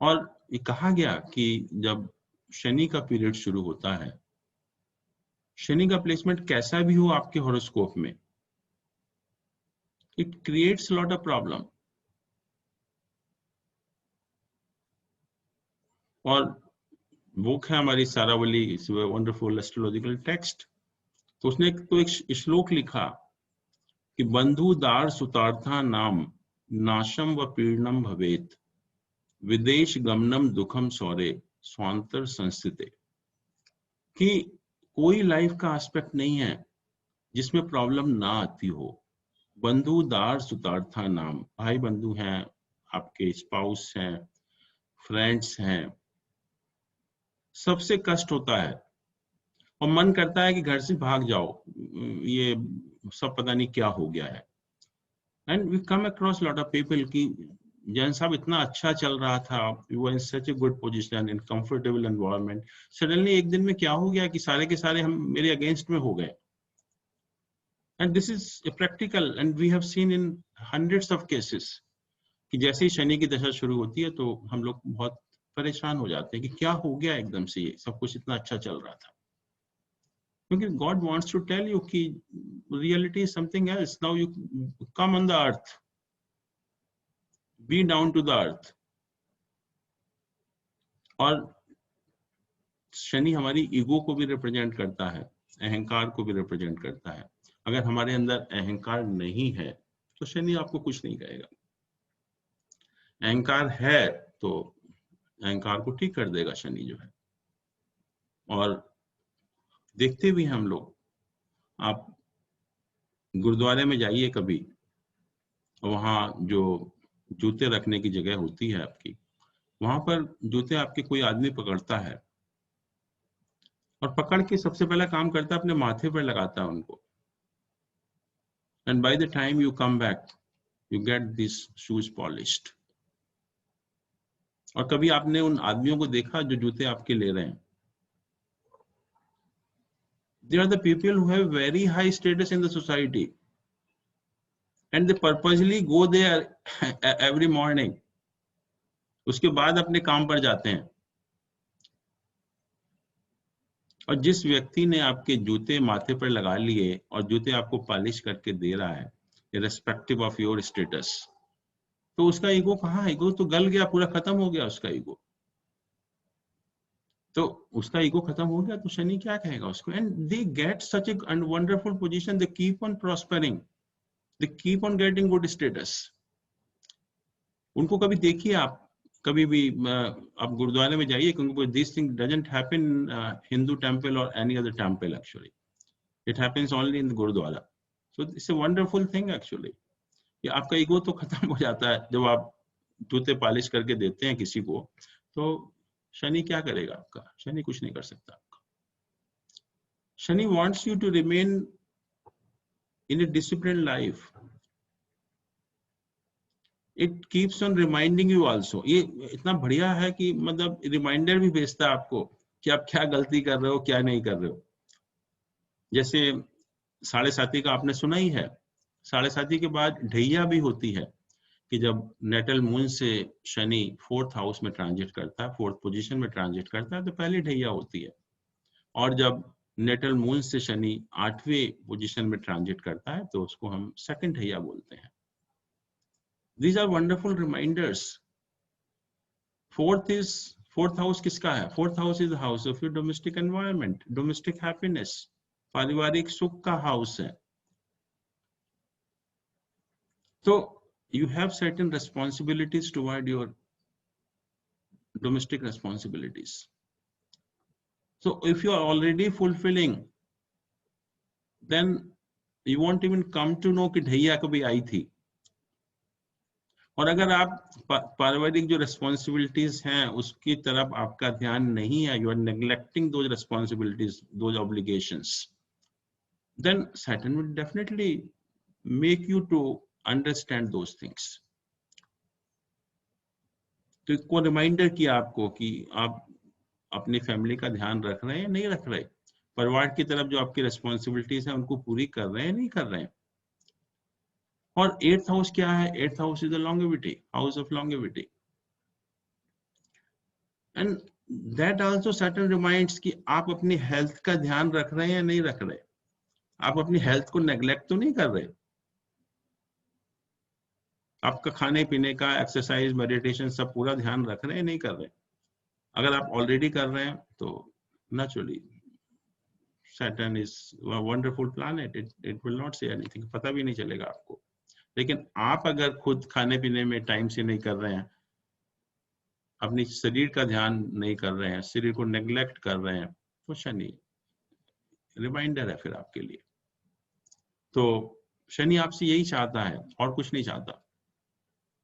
और ये कहा गया कि जब शनि का पीरियड शुरू होता है, शनि का प्लेसमेंट कैसा भी हो आपके हॉरोस्कोप में, it creates a lot of problem. और बुक है हमारी सारावली, वंडरफुल एस्ट्रोलॉजिकल टेक्स्ट, तो उसने तो एक श्लोक लिखा कि बंधु दार सुतार्था नाम नाशम व पीड़नम भवेत विदेश गमनम दुखम सौरे स्वांतर संस्थिते। कि कोई लाइफ का एस्पेक्ट नहीं है जिसमें प्रॉब्लम ना आती हो। बंधु दार सुतार्था नाम, भाई बंधु हैं, आपके स्पाउस हैं, फ्रेंड्स हैं, सबसे कष्ट होता है और मन करता है कि घर से भाग जाओ, ये सब पता नहीं क्या हो गया है। And we come across lot of people कि जैन साहब इतना अच्छा चल रहा था, you were in such a good position in comfortable environment, suddenly एक दिन में क्या हो गया कि सारे के सारे हम मेरे अगेंस्ट में हो गए। And this is a practical and we have seen in hundreds of cases कि जैसे ही शनि की दशा शुरू होती है तो हम लोग बहुत परेशान हो जाते हैं कि क्या हो गया एकदम से, ये सब कुछ इतना अच्छा चल रहा था। क्योंकि God wants to tell you कि reality is something else. Now you come on the earth, be down to the earth. और शनि हमारी ईगो को भी रिप्रेजेंट करता है, अहंकार को भी रिप्रेजेंट करता है। अगर हमारे अंदर अहंकार नहीं है तो शनि आपको कुछ नहीं कहेगा। अहंकार है तो अहंकार को ठीक कर देगा शनि जो है। और देखते भी हम लोग, आप गुरुद्वारे में जाइए कभी, वहां जो जूते रखने की जगह होती है आपकी, वहां पर जूते आपके कोई आदमी पकड़ता है और पकड़ के सबसे पहला काम करता है अपने माथे पर लगाता है उनको, and by the time you come back you get this shoes polished. और कभी आपने उन आदमियों को देखा जो जूते आपके ले रहे हैं? They are the people who have very high status in the society and they purposely go there every morning. उसके बाद अपने काम पर जाते हैं। और जिस व्यक्ति ने आपके जूते माथे पर लगा लिए और जूते आपको पॉलिश करके दे रहा है irrespective of your status, तो उसका ईगो कहाँ है? ईगो तो गल गया, पूरा खत्म हो गया उसका ईगो। तो उसका ईगो खत्म हो गया तो शनि क्या कहेगा उसको? And they get such a wonderful position, they keep on prospering, they keep on getting good status. उनको कभी देखिए आप, कभी भी आप गुरुद्वारे में जाइए, क्योंकि this thing doesn't happen Hindu temple और any other temple, actually it happens only in gurudwara. So it's a wonderful thing actually, कि आपका ईगो तो खत्म हो जाता है जब आप जूते पॉलिश करके देते हैं किसी को। तो शनि क्या करेगा आपका? शनि कुछ नहीं कर सकता आपका। Shani wants you to remain in a discipline life. It keeps on reminding you also. ये इतना बढ़िया है कि मतलब रिमाइंडर भी भेजता है आपको कि आप क्या गलती कर रहे हो, क्या नहीं कर रहे हो। जैसे साढ़े साती का आपने सुना ही है, साढ़े साती के बाद ढैया भी होती है कि जब नेटल मून से शनि 4th हाउस में ट्रांजिट करता है, 4th पोजीशन में ट्रांजिट करता है, तो पहली ढैया होती है। और जब नेटल मून से शनि 8वें पोजीशन में ट्रांजिट करता है तो उसको हम सेकंड ढैया बोलते हैं। These are wonderful reminders. 4th is fourth house किसका है? Fourth house is house of your domestic environment, domestic happiness, पारिवारिक सुख का हाउस है। तो you have certain responsibilities toward your domestic responsibilities. So if you are already fulfilling, then you won't even come to know कि ढैया कभी आई थी। और अगर आप पारिवारिक जो responsibilities हैं उसकी तरफ आपका ध्यान नहीं है, you are neglecting those responsibilities, those obligations, then Saturn will definitely make you to understand those things. तो इसको रिमाइंडर किया आपको कि आप अपनी फैमिली का ध्यान रख रहे हैं, नहीं रख रहे, परिवार की तरफ जो आपकी रिस्पॉन्सिबिलिटीज हैं उनको पूरी कर रहे हैं, नहीं कर रहे हैं। और एट्थ हाउस क्या है? Eighth house is the longevity, house of longevity, and that also certain reminds कि आप अपनी हेल्थ का ध्यान रख रहे हैं या नहीं रख रहे। आप अपनी हेल्थ को नेग्लेक्ट तो नहीं कर रहे। आपका खाने पीने का, एक्सरसाइज, मेडिटेशन सब पूरा ध्यान रख रहे हैं, नहीं कर रहे। अगर आप ऑलरेडी कर रहे हैं तो naturally Saturn is a wonderful planet. It will not say anything. पता भी नहीं चलेगा आपको। लेकिन आप अगर खुद खाने पीने में टाइम से नहीं कर रहे हैं, अपनी शरीर का ध्यान नहीं कर रहे हैं, शरीर को नेग्लेक्ट कर रहे हैं, तो शनि रिमाइंडर है फिर आपके लिए। तो शनि आपसे यही चाहता है और कुछ नहीं चाहता।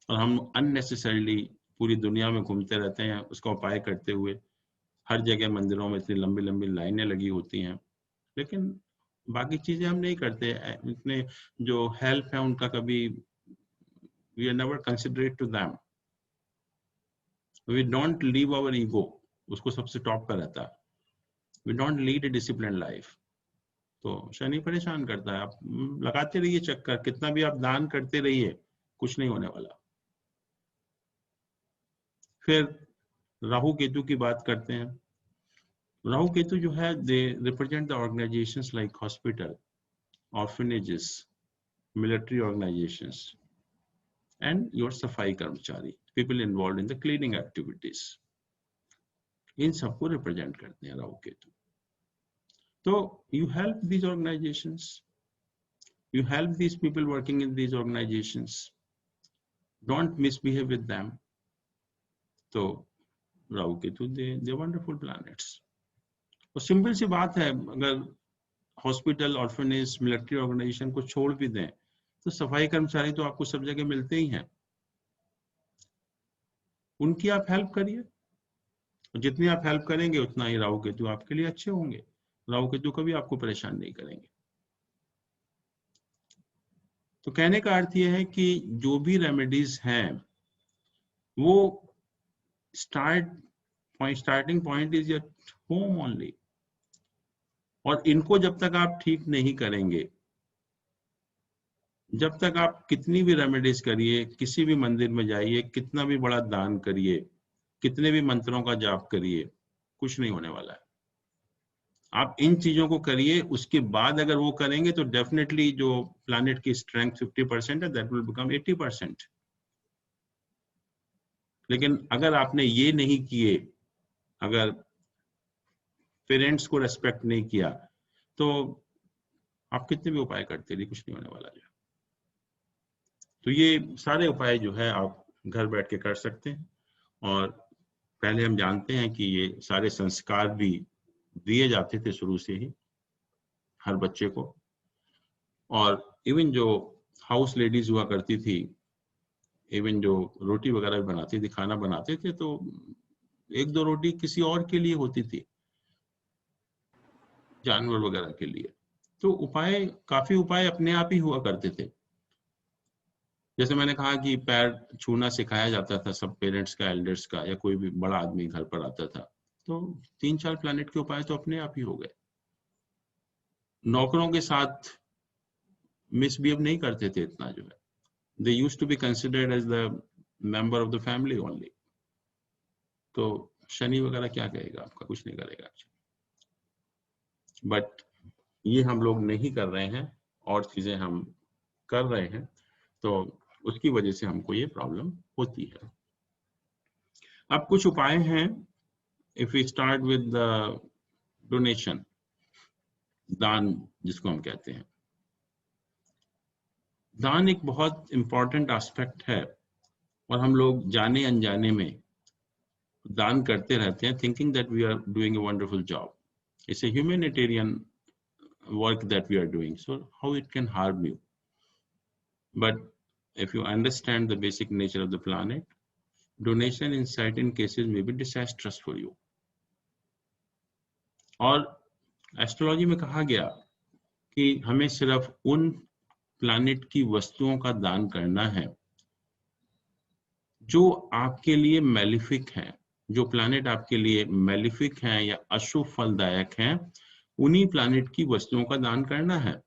और हम अननेसेसरीली पूरी दुनिया में घूमते रहते हैं उसका उपाय करते हुए। हर जगह मंदिरों में इतनी लंबी लंबी लाइनें लगी होती हैं, लेकिन बाकी चीजें हम नहीं करते। इतने जो हेल्प है उनका कभी we are never considerate to them. We don't live our ego, उसको सबसे टॉप पर रहता है। We don't lead a disciplined life. तो शनि परेशान करता है। आप लगाते रहिए चक्कर, कितना भी आप दान करते रहिए, कुछ नहीं होने वाला। फिर राहु केतु की बात करते हैं। राहु केतु जो है, they represent the organizations like hospital, orphanages, military organizations, and your सफाई कर्मचारी, people involved in the cleaning activities, इन सबको रिप्रेजेंट करते हैं राहु केतु। तो you help these organizations, you help these people working in these organizations, don't misbehave with them. तो Rahu Ketu they wonderful planets। तो simple सी बात है, अगर हॉस्पिटल, ऑर्फनेज, मिलिट्री ऑर्गेनाइजेशन को छोड़ भी दें तो सफाई कर्मचारी तो आपको सब जगह मिलते ही हैं, उनकी आप हेल्प करिए। जितनी आप हेल्प करेंगे उतना ही राहु केतु आपके लिए अच्छे होंगे। राहु केतु कभी आपको परेशान नहीं करेंगे। तो कहने का अर्थ यह है कि जो भी रेमेडीज हैं वो starting point is your home only. और इनको जब तक आप ठीक नहीं करेंगे, जब तक आप कितनी भी रेमेडीज करिए, किसी भी मंदिर में जाइए, कितना भी बड़ा दान करिए, कितने भी मंत्रों का जाप करिए, कुछ नहीं होने वाला है। आप इन चीजों को करिए, उसके बाद अगर वो करेंगे तो डेफिनेटली जो प्लैनेट की स्ट्रेंथ 50% है, दैट विल बिकम 80%। लेकिन अगर आपने ये नहीं किए, अगर पेरेंट्स को रेस्पेक्ट नहीं किया, तो आप कितने भी उपाय करते रहिए, कुछ नहीं होने वाला है। तो ये सारे उपाय जो है आप घर बैठ के कर सकते हैं। और पहले हम जानते हैं कि ये सारे संस्कार भी दिए जाते थे शुरू से ही हर बच्चे को। और इवन जो हाउस लेडीज हुआ करती थी, इवन जो रोटी वगैरह बनाती थी, खाना बनाते थे, तो एक दो रोटी किसी और के लिए होती थी, जानवर वगैरह के लिए। तो उपाय, काफी उपाय अपने आप ही हुआ करते थे। जैसे मैंने कहा कि पैर छूना सिखाया जाता था सब पेरेंट्स का, एल्डर्स का, या कोई भी बड़ा आदमी घर पर आता था, तो 3-4 प्लैनेट के उपाय तो अपने आप ही हो गए। नौकरों के साथ मिसबिहेव नहीं करते थे इतना, जो है they used to be considered as the member of the family only। तो शनि वगैरह क्या कहेगा आपका? कुछ नहीं करेगा। बट ये हम लोग नहीं कर रहे हैं और चीजें हम कर रहे हैं, तो उसकी वजह से हमको ये प्रॉब्लम होती है। अब कुछ उपाय हैं if we start with the donation, दान जिसको हम कहते हैं, दान एक बहुत इंपॉर्टेंट एस्पेक्ट है और हम लोग जाने अनजाने में दान करते रहते हैं, thinking that we are doing a wonderful job. It's a humanitarian work that we are doing, so how it can harm you? But if you understand the basic nature of the planet, donation in certain cases may be disastrous for you. और astrology में कहा गया कि हमें सिर्फ उन planet की वस्तुओं का दान करना है जो आपके लिए मैलिफिक हैं, जो प्लैनेट आपके लिए मैलिफिक हैं या अशुभ फलदायक हैं, उन्हीं प्लैनेट की वस्तुओं का दान करना है।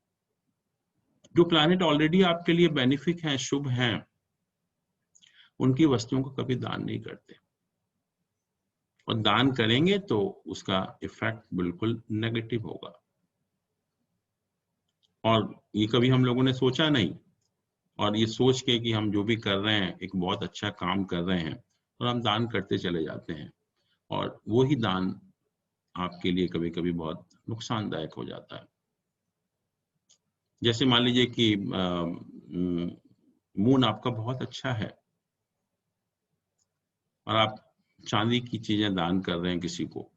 जो प्लैनेट ऑलरेडी आपके लिए बेनिफिक हैं, शुभ हैं, उनकी वस्तुओं को कभी दान नहीं करते, और दान करेंगे तो उसका इफेक्ट बिल्कुल नेगेटिव होगा। और ये कभी हम लोगों ने सोचा नहीं, और ये सोच के कि हम जो भी कर रहे हैं एक बहुत अच्छा काम कर रहे हैं, और हम दान करते चले जाते हैं, और वो ही दान आपके लिए कभी कभी बहुत नुकसानदायक हो जाता है। जैसे मान लीजिए कि मून आपका बहुत अच्छा है और आप चांदी की चीजें दान कर रहे हैं किसी को,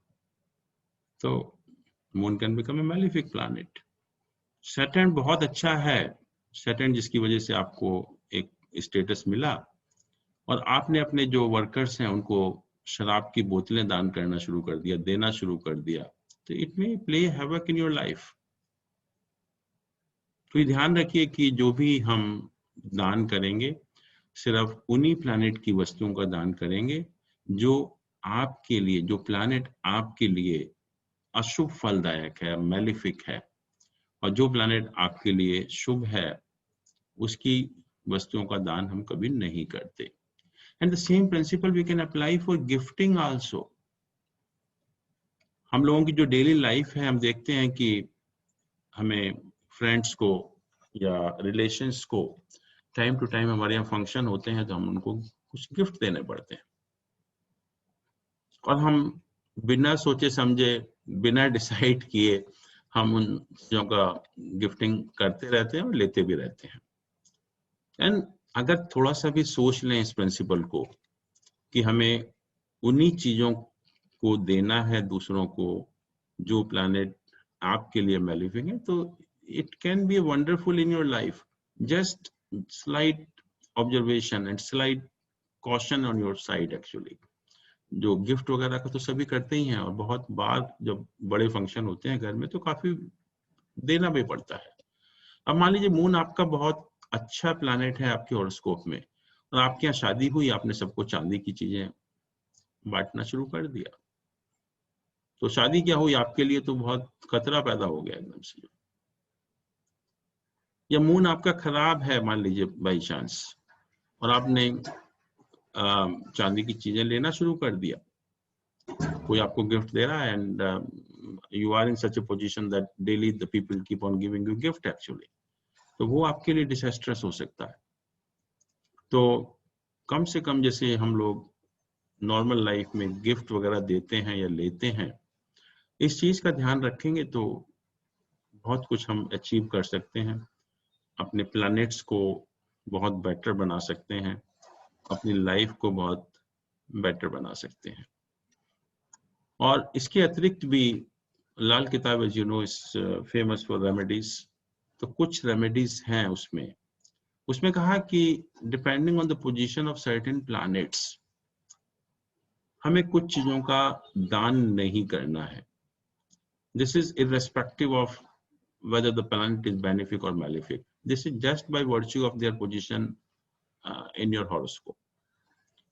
तो moon can become a malefic planet. Saturn बहुत अच्छा है, सैटर्न जिसकी वजह से आपको एक स्टेटस मिला, और आपने अपने जो वर्कर्स हैं उनको शराब की बोतलें दान करना शुरू कर दिया, देना शुरू कर दिया, तो it may play havoc in your life. तो ये ध्यान रखिए कि जो भी हम दान करेंगे सिर्फ उन्हीं प्लैनेट की वस्तुओं का दान करेंगे जो आपके लिए, जो प्लैनेट आपके लिए अशुभ फलदायक है, मैलिफिक है, और जो प्लैनेट आपके लिए शुभ है उसकी वस्तुओं का दान हम कभी नहीं करते। And the same principle we can apply for gifting also. हम लोगों की जो डेली लाइफ है, हम देखते हैं कि हमें फ्रेंड्स को या रिलेशंस को टाइम टू टाइम हमारे यहाँ फंक्शन होते हैं तो हम उनको कुछ गिफ्ट देने पड़ते हैं, और हम बिना सोचे समझे, बिना डिसाइड किए हम उन चीजों का गिफ्टिंग करते रहते हैं और लेते भी रहते हैं। एंड अगर थोड़ा सा भी सोच लें इस प्रिंसिपल को कि हमें उन्हीं चीजों को देना है दूसरों को जो प्लैनेट आपके लिए मैलिफिक है, तो it can be wonderful in your life. Just slight observation and slight caution on your side. Actually जो गिफ्ट वगैरह का तो सभी करते ही हैं, और बहुत बार जब बड़े फंक्शन होते हैं घर में तो काफी देना भी पड़ता है। अब मान लीजिए मून आपका बहुत अच्छा प्लैनेट है आपके हॉरोस्कोप में, और आपके यहाँ शादी हुई, आपने सबको चांदी की चीजें बांटना शुरू कर दिया, तो शादी क्या हुई आपके लिए तो बहुत खतरा पैदा हो गया एकदम से। या मून आपका खराब है मान लीजिए बाई चांस, और आपने चांदी की चीजें लेना शुरू कर दिया, कोई आपको गिफ्ट दे रहा है, and you are in such a position that daily the people keep on giving you gift actually, तो वो आपके लिए डिसएस्ट्रस हो सकता है। तो कम से कम जैसे हम लोग नॉर्मल लाइफ में गिफ्ट वगैरह देते हैं या लेते हैं, इस चीज का ध्यान रखेंगे तो बहुत कुछ हम अचीव कर सकते हैं, अपने प्लैनेट्स को बहुत बेटर बना सकते हैं, अपनी लाइफ को बहुत बेटर बना सकते हैं। और इसके अतिरिक्त भी Lal Kitab as you know is famous for remedies, तो कुछ रेमेडीज हैं उसमें कहा कि depending on the position of certain planets हमें कुछ चीजों का दान नहीं करना है। This is irrespective of whether the planet is benefic or malefic. This is just by virtue of their position in your horoscope.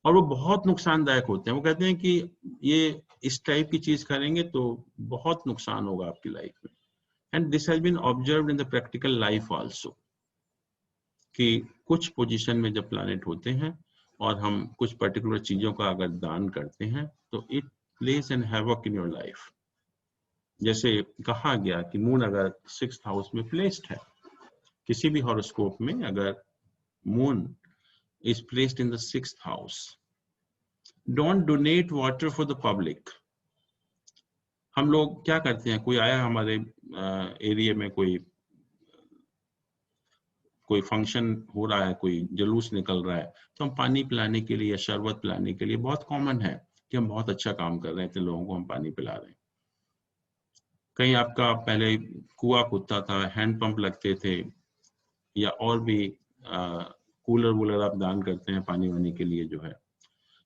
और वो बहुत नुकसानदायक होते हैं। वो कहते हैं कि ये इस टाइप की चीज करेंगे तो बहुत नुकसान होगा आपकी लाइफ में। And this has been observed in the practical life also, कि कुछ पोजीशन में जब प्लैनेट होते हैं और हम कुछ पर्टिकुलर चीजों का अगर दान करते हैं तो it place N havoc in your life. जैसे कहा गया कि मून अगर 6th हाउस में प्लेस्ड है, किसी भी हॉरोस्कोप में अगर moon is placed in the 6th house, don't donate water for the public. हम लोग क्या करते हैं, कोई आया हमारे एरिया में, कोई फंक्शन हो रहा है, कोई जुलूस निकल रहा है, तो हम पानी पिलाने के लिए या शरबत पिलाने के लिए, बहुत कॉमन है कि हम बहुत अच्छा काम कर रहे हैं, इतने लोगों को हम पानी पिला रहे हैं। कहीं आपका पहले कुआं खुदता था, हैंड पंप लगते थे, या और भी कूलर वूलर आप दान करते हैं पानी वानी के लिए जो है,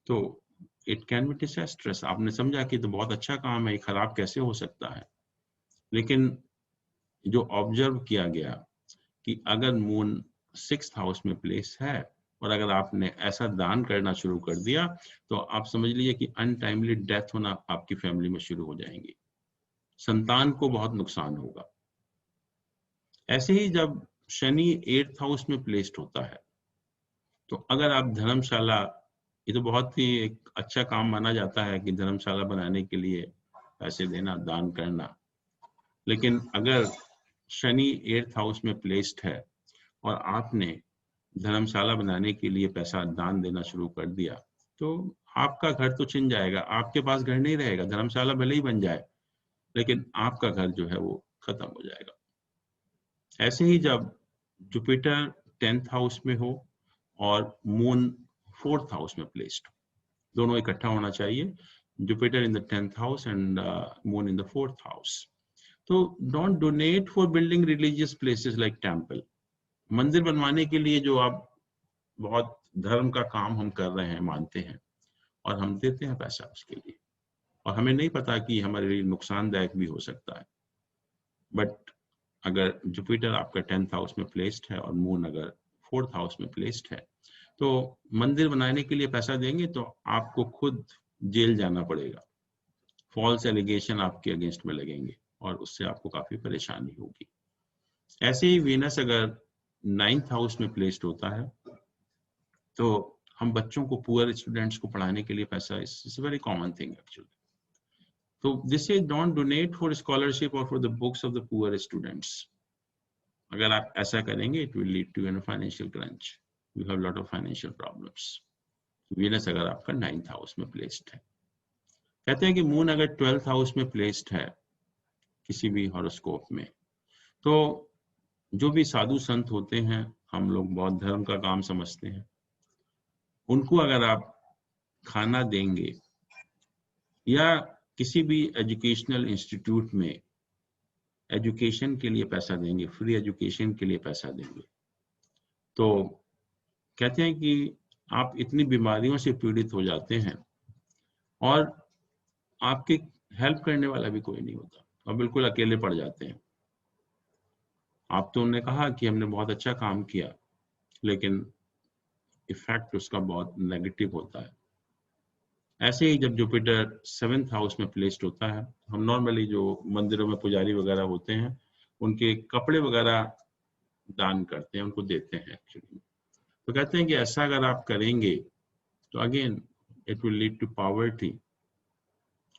तो इट कैन बी डिजास्ट्रस। आपने समझा कि तो बहुत अच्छा काम है, ये खराब कैसे हो सकता है। लेकिन जो ऑब्जर्व किया गया कि अगर मून 6th हाउस में प्लेस है और अगर आपने ऐसा दान करना शुरू कर दिया, तो आप समझ लीजिए कि अनटाइमली डेथ होना आपकी फैमिली में शुरू हो जाएंगी, संतान को बहुत नुकसान होगा। ऐसे ही जब शनि 8th हाउस में प्लेस्ड होता है, तो अगर आप धर्मशाला, ये तो बहुत ही एक अच्छा काम माना जाता है कि धर्मशाला बनाने के लिए पैसे देना, दान करना, लेकिन अगर शनि 8th हाउस में प्लेस्ड है और आपने धर्मशाला बनाने के लिए पैसा दान देना शुरू कर दिया, तो आपका घर तो छिन जाएगा, आपके पास घर नहीं रहेगा, धर्मशाला भले ही बन जाए लेकिन आपका घर जो है वो खत्म हो जाएगा। ऐसे ही जब जुपिटर 10th हाउस में हो और मून 4th हाउस में प्लेस्ड, दोनों इकट्ठा होना चाहिए, Jupiter in the 10th house and moon in the 4th house. तो don't donate for building religious places like temple. मंदिर बनवाने के लिए जो आप बहुत धर्म का काम हम कर रहे हैं, मानते हैं, और हम देते हैं पैसा उसके लिए, और हमें नहीं पता कि हमारे लिए नुकसानदायक भी हो सकता है। बट अगर जुपिटर आपका 10th हाउस में प्लेस्ड है और मून अगर 4th हाउस में प्लेस्ड है, तो मंदिर बनाने के लिए पैसा देंगे तो आपको खुद जेल जाना पड़ेगा, फॉल्स एलिगेशन आपके अगेंस्ट में लगेंगे और उससे आपको काफी परेशानी होगी। ऐसे ही वीनस अगर 9th हाउस में प्लेस्ड होता है, तो हम बच्चों को, पुअर स्टूडेंट्स को पढ़ाने के लिए पैसा, it's very common thing actually. तो this is don't donate for scholarship और for the books of the poor students. अगर आप ऐसा करेंगे, it will lead to an financial crunch, you have lot of financial problems. Venus अगर आपका 9th house में placed है। कहते हैं कि मून अगर 12th हाउस में प्लेस्ड है किसी भी हॉरोस्कोप में, तो जो भी साधु संत होते हैं, हम लोग बौद्ध धर्म का काम समझते हैं, उनको अगर आप खाना देंगे या किसी भी एजुकेशनल इंस्टीट्यूट में एजुकेशन के लिए पैसा देंगे, फ्री एजुकेशन के लिए पैसा देंगे, तो कहते हैं कि आप इतनी बीमारियों से पीड़ित हो जाते हैं और आपके हेल्प करने वाला भी कोई नहीं होता और बिल्कुल अकेले पड़ जाते हैं। आप तो उन्होंने कहा कि हमने बहुत अच्छा काम किया, लेकिन इफेक्ट उसका बहुत नेगेटिव होता है। ऐसे ही जब जुपिटर 7th हाउस में प्लेस्ड होता है, हम नॉर्मली जो मंदिरों में पुजारी वगैरह होते हैं, उनके कपड़े वगैरह दान करते हैं, उनको देते हैं एक्चुअली। तो कहते हैं कि ऐसा अगर आप करेंगे तो again it will lead to poverty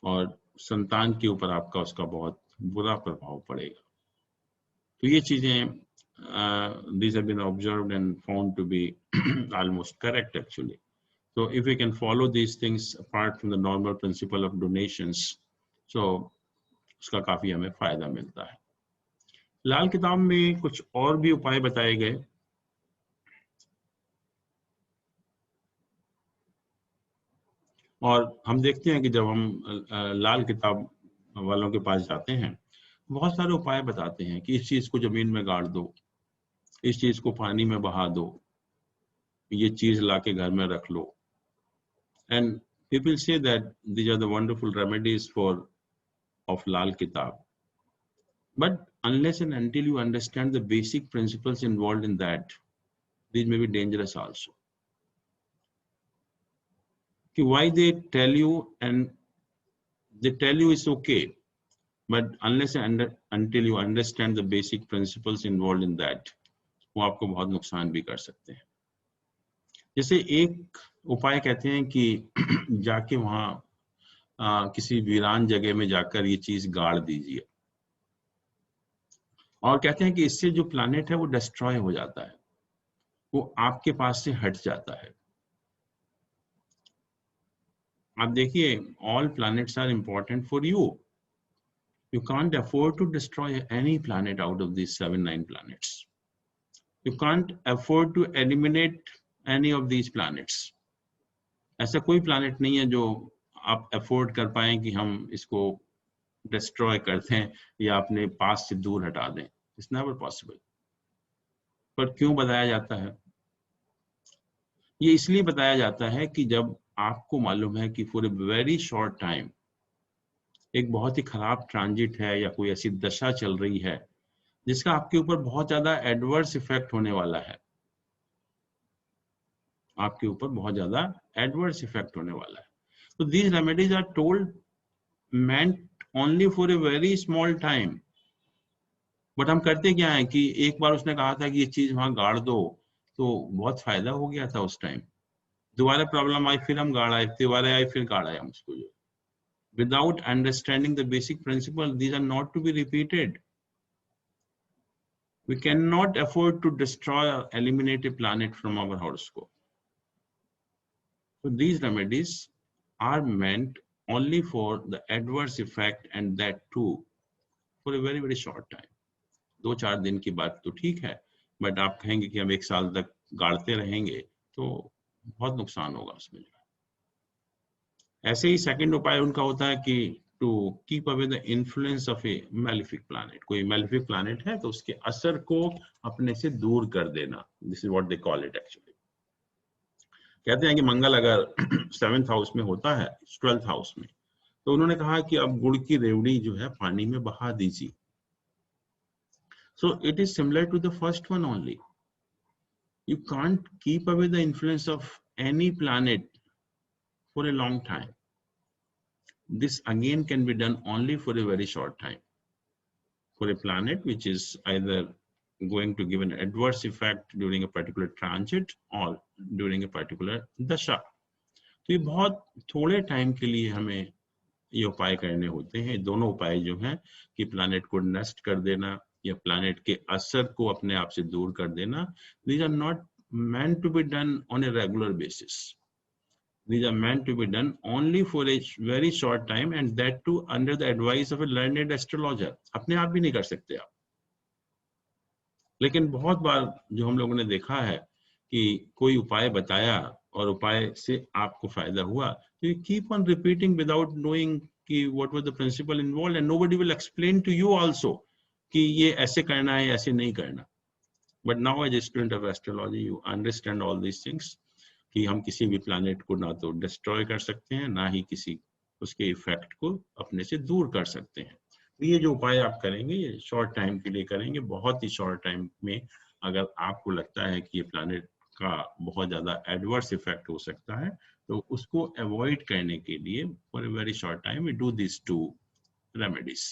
और संतान के ऊपर आपका उसका बहुत बुरा प्रभाव पड़ेगा। तो ये चीजें these have been observed and found to be almost correct actually. So if we can follow these things apart from the normal principle of donations, so उसका काफी हमें फायदा मिलता है। लाल किताब में कुछ और भी उपाय बताए गए। और हम देखते हैं कि जब हम लाल किताब वालों के पास जाते हैं, बहुत सारे उपाय बताते हैं कि इस चीज को जमीन में गाड़ दो, इस चीज को पानी में बहा दो, ये चीज लाके घर में रख लो। And people say that these are the wonderful remedies for of Lal Kitab. But unless and until you understand the basic principles involved in that, these may be dangerous also. Why they tell you, and they tell you it's okay, but unless and until you understand the basic principles involved in that, वो आपको बहुत नुकसान भी कर सकते हैं। जैसे एक उपाय कहते हैं कि जाके वहां किसी वीरान जगह में जाकर ये चीज गाड़ दीजिए, और कहते हैं कि इससे जो प्लैनेट है वो डिस्ट्रॉय हो जाता है, वो आपके पास से हट जाता है। आप देखिए, all planets are important for you, You can't afford to destroy any planet out of these 7-9 planets. You can't afford to eliminate any of these planets. ऐसा कोई planet नहीं है जो आप afford कर पाएं कि हम इसको destroy कर दें या अपने पास से दूर हटा दें. It's never possible. पर क्यों बताया जाता है? ये इसलिए बताया जाता है कि जब आपको मालूम है कि for a very short time एक बहुत ही खराब ट्रांजिट है या कोई ऐसी दशा चल रही है जिसका आपके ऊपर बहुत ज्यादा एडवर्स इफेक्ट होने वाला है, आपके ऊपर बहुत ज्यादा एडवर्स इफेक्ट होने वाला है, तो these remedies are told meant only for a very small time. But हम करते क्या है कि एक बार उसने कहा था कि ये चीज वहां गाड़ दो तो बहुत फायदा हो गया था उस टाइम, दोबारा प्रॉब्लम आई फिर हम गाड़ आए, दोबारा आई फिर गाड़ आए हम उसको. Without understanding the basic principle, these are not to be repeated. We cannot afford to destroy or eliminate a planet from our horoscope. So these remedies are meant only for the adverse effect, and that too for a very, very short time. 2-4 दिन की बात तो ठीक है, but आप कहेंगे कि हम 1 साल तक गाड़ते रहेंगे तो बहुत नुकसान होगा उसमें. ऐसे ही सेकंड उपाय उनका होता है कि to keep away the influence of a malefic planet. कोई मेलिफिक प्लैनेट है तो उसके असर को अपने से दूर कर देना. This is what they call it actually. कहते हैं कि मंगल अगर 7th हाउस में होता है, 12th हाउस में, तो उन्होंने कहा कि अब गुड़ की रेवड़ी जो है पानी में बहा दीजिए. So it is similar to the first one only. You can't keep away the influence of any planet for a long time. This again can be done only for a very short time. For a planet which is either going to give an adverse effect during a particular transit or during a particular dasha. तो ये बहुत थोड़े time के लिए हमें ये उपाय करने होते हैं. दोनों उपाय जो हैं कि प्लैनेट को नष्ट कर देना या प्लैनेट के असर को अपने आप से दूर कर देना, these are not meant to be done on a regular basis. These are meant to be done only for a very short time, and that too under the advice of a learned astrologer. अपने आप भी नहीं कर सकते आप. लेकिन बहुत बार जो हम लोगों ने देखा है कि कोई उपाय बताया और उपाय से आपको फायदा हुआ, तो you keep on repeating without knowing कि what was the principle involved, and nobody will explain to you also कि ये ऐसे करना है ऐसे नहीं करना. But now as a student of astrology you understand all these things कि हम किसी भी प्लैनेट को ना तो डिस्ट्रॉय कर सकते हैं, ना ही किसी उसके इफेक्ट को अपने से दूर कर सकते हैं. तो ये जो उपाय आप करेंगे ये शॉर्ट टाइम के लिए करेंगे. बहुत ही शॉर्ट टाइम में अगर आपको लगता है कि ये प्लैनेट का बहुत ज्यादा एडवर्स इफेक्ट हो सकता है तो उसको अवॉइड करने के लिए for a very short time we do this 2 remedies.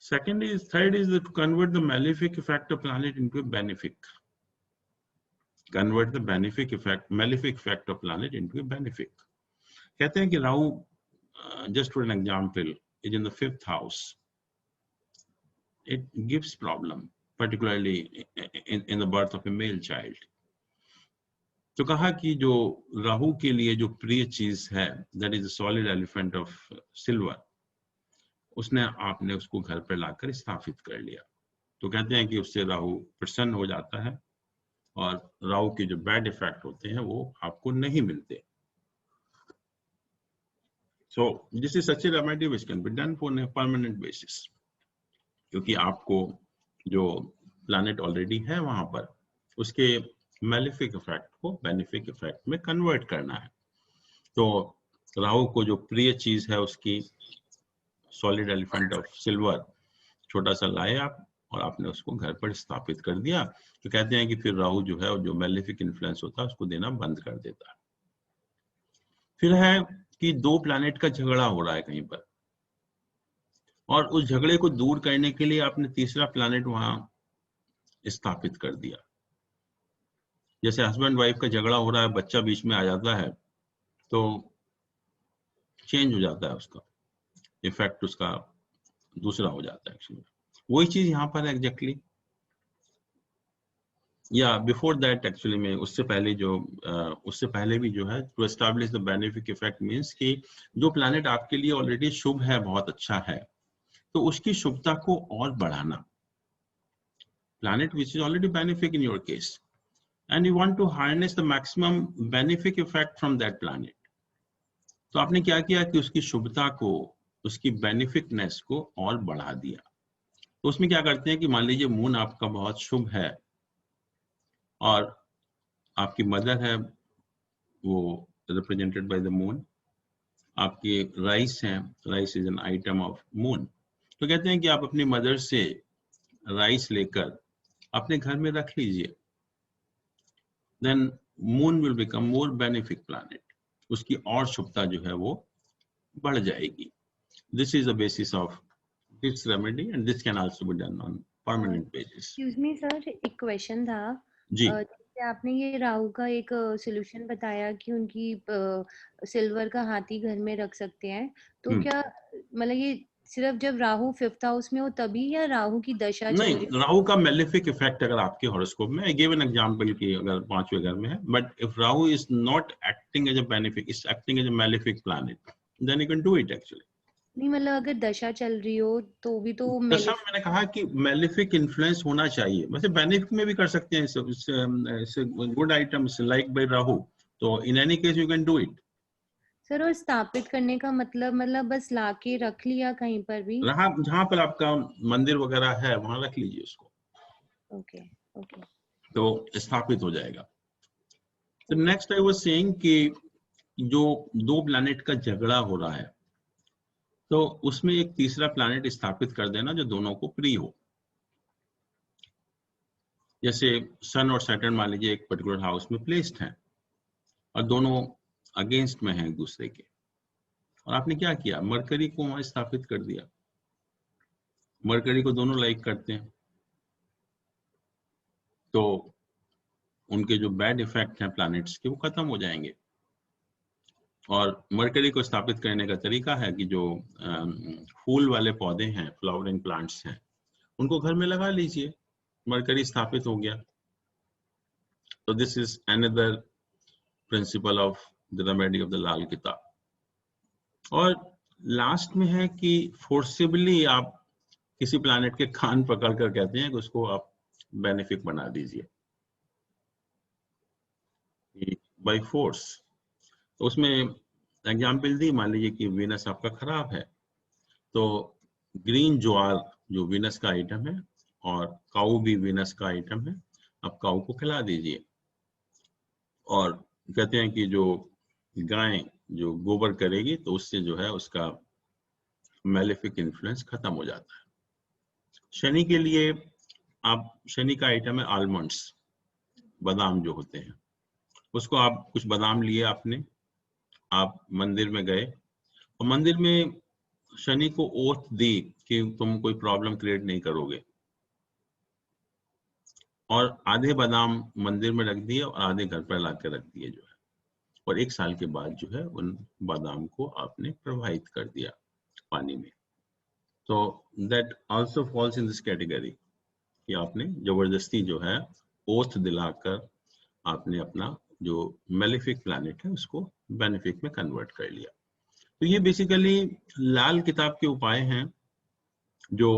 Third is to convert the malefic effect of planet into a benefic. Convert the malefic effect of planet into a benefic. कहते हैं कि Rahu, just for an example, is in the 5th house. It gives problem, particularly in the birth of a male child. तो कहा कि जो राहु के लिए जो प्रिय चीज है, that is a solid elephant of silver, उसने आपने उसको घर पर लाकर स्थापित कर लिया. तो कहते हैं कि उससे राहु प्रसन्न हो जाता है और राहु के जो बैड इफेक्ट होते हैं वो आपको नहीं मिलते. So this is such a remedy which can be done for a permanent basis. क्योंकि आपको जो planet already है वहां पर उसके malefic effect को benefic effect में convert करना है. तो राहु को जो प्रिय चीज है उसकी solid elephant of silver छोटा सा लाए आप और आपने उसको घर पर स्थापित कर दिया, तो कहते हैं कि फिर राहु जो है जो मेलेफिक इन्फ्लुएंस होता है उसको देना बंद कर देता है. फिर है कि 2 प्लैनेट का झगड़ा हो रहा है कहीं पर और उस झगड़े को दूर करने के लिए आपने तीसरा प्लैनेट वहां स्थापित कर दिया. जैसे हस्बैंड वाइफ का झगड़ा हो रहा है, बच्चा बीच में आ जाता है तो चेंज हो जाता है, उसका इफेक्ट उसका दूसरा हो जाता है. एक्चुअली वही चीज यहाँ पर एग्जैक्टली या बिफोर दैट एक्चुअली में उससे पहले भी जो है to establish the benefic effect means कि जो प्लैनेट आपके लिए ऑलरेडी शुभ है, बहुत अच्छा है, तो उसकी शुभता को और बढ़ाना, planet which is already benefic in your case, and you want to harness the maximum benefic effect from that planet. तो आपने क्या किया कि उसकी शुभता को, उसकी बेनिफिकनेस को और बढ़ा दिया। तो उसमें क्या करते हैं कि मान लीजिए मून आपका बहुत शुभ है और आपकी मदर है वो रिप्रेजेंटेड बाय द मून, आपके राइस हैं, rice is an item of moon, तो कहते हैं कि आप अपनी मदर से राइस लेकर अपने घर में रख लीजिए, then moon will become more benefic planet, उसकी और शुभता जो है वो बढ़ जाएगी। This is the basis of this remedy and this can also be done on permanent basis. Excuse me sir, एक क्वेश्चन था। जी। जैसे आपने ये राहु का एक सॉल्यूशन बताया कि उनकी सिल्वर का हाथी घर में रख सकते हैं, तो क्या मतलब ये सिर्फ जब राहु 5th हाउस में हो तभी, या राहु की दशा चल नहीं, रही? राहु का मेलेफिक इफेक्ट अगर आपके हॉरोस्कोप में, आई गिव एन एग्जांपल कि अगर 5वें घर में है, but if Rahu is not acting as a benefic, is acting as a malefic planet, then you can do it actually. नहीं मतलब अगर दशा चल रही हो तो भी तो दशा में मैंने कहा कि मेलेफिक इन्फ्लुएंस होना चाहिए, वैसे बेनिफिक में भी कर सकते हैं, it's good item like by Rahu, तो in any case you can do it. Sir, और स्थापित करने का मतलब बस लाके रख लिया कहीं पर भी? रहा जहां पर आपका मंदिर वगैरह है वहां रख लीजिए उसको, ओके ओके, तो स्थापित हो जाएगा। तो नेक्स्ट आई वाज सेइंग कि जो दो प्लैनेट का झगड़ा हो रहा है, तो उसमें एक तीसरा प्लैनेट स्थापित कर देना जो दोनों को प्रिय हो। जैसे सन और सैटर्न मान लीजिए एक पर्टिकुलर हाउस में प्लेस्ड हैं और दोनों अगेंस्ट में हैं एक दूसरे के, और आपने क्या किया, मरकरी को वहां स्थापित कर दिया। मरकरी को दोनों लाइक करते हैं, तो उनके जो बैड इफेक्ट हैं प्लैनेट्स के वो खत्म हो जाएंगे। और मरकरी को स्थापित करने का तरीका है कि जो फूल वाले पौधे हैं, फ्लावरिंग प्लांट्स हैं, उनको घर में लगा लीजिए, मरकरी स्थापित हो गया। तो this is another principle of the remedy of the Lal Kitab. और लास्ट में है कि फोर्सिबली आप किसी प्लैनेट के कान पकड़ कर कहते हैं कि उसको आप बेनिफिक बना दीजिए बाय फोर्स। तो उसमें एग्जाम्पल दी, मान लीजिए कि वीनस आपका खराब है, तो ग्रीन ज्वार जो वीनस का आइटम है और काऊ भी वीनस का आइटम है, आप काऊ को खिला दीजिए। और कहते हैं कि जो गाय जो गोबर करेगी तो उससे जो है उसका मेलेफिक इन्फ्लुएंस खत्म हो जाता है। शनि के लिए आप, शनि का आइटम है आलमंड्स, बादाम जो होते हैं, उसको आप कुछ बादाम लिए आपने, आप मंदिर में गए और मंदिर में शनि को ओथ दी कि तुम कोई प्रॉब्लम क्रिएट नहीं करोगे, और आधे बादाम मंदिर में रख दिए और आधे घर पर लाकर रख दिए जो है, और 1 साल के बाद जो है उन बादाम को आपने प्रवाहित कर दिया पानी में। तो that also falls in this category कि आपने जबरदस्ती जो है ओथ दिलाकर आपने अपना जो मेलेफिक प्लैनेट है उसको बेनिफिक में कन्वर्ट कर लिया। तो ये बेसिकली लाल किताब के उपाय हैं जो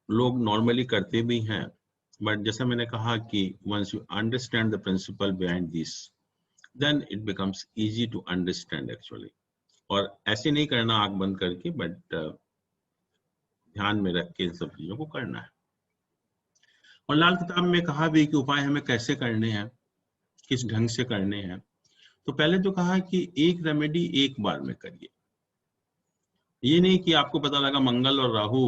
लोग नॉर्मली करते भी हैं, बट जैसा मैंने कहा कि once you understand the principle behind this, then it becomes easy to understand actually. और ऐसे नहीं करना आंख बंद करके, बट ध्यान में रख के इन सब चीजों को करना है। और लाल किताब में कहा भी कि उपाय हमें कैसे करने हैं, किस ढंग से करने हैं। तो पहले तो कहा कि एक रेमेडी एक बार में करिए, ये नहीं कि आपको पता लगा मंगल और राहु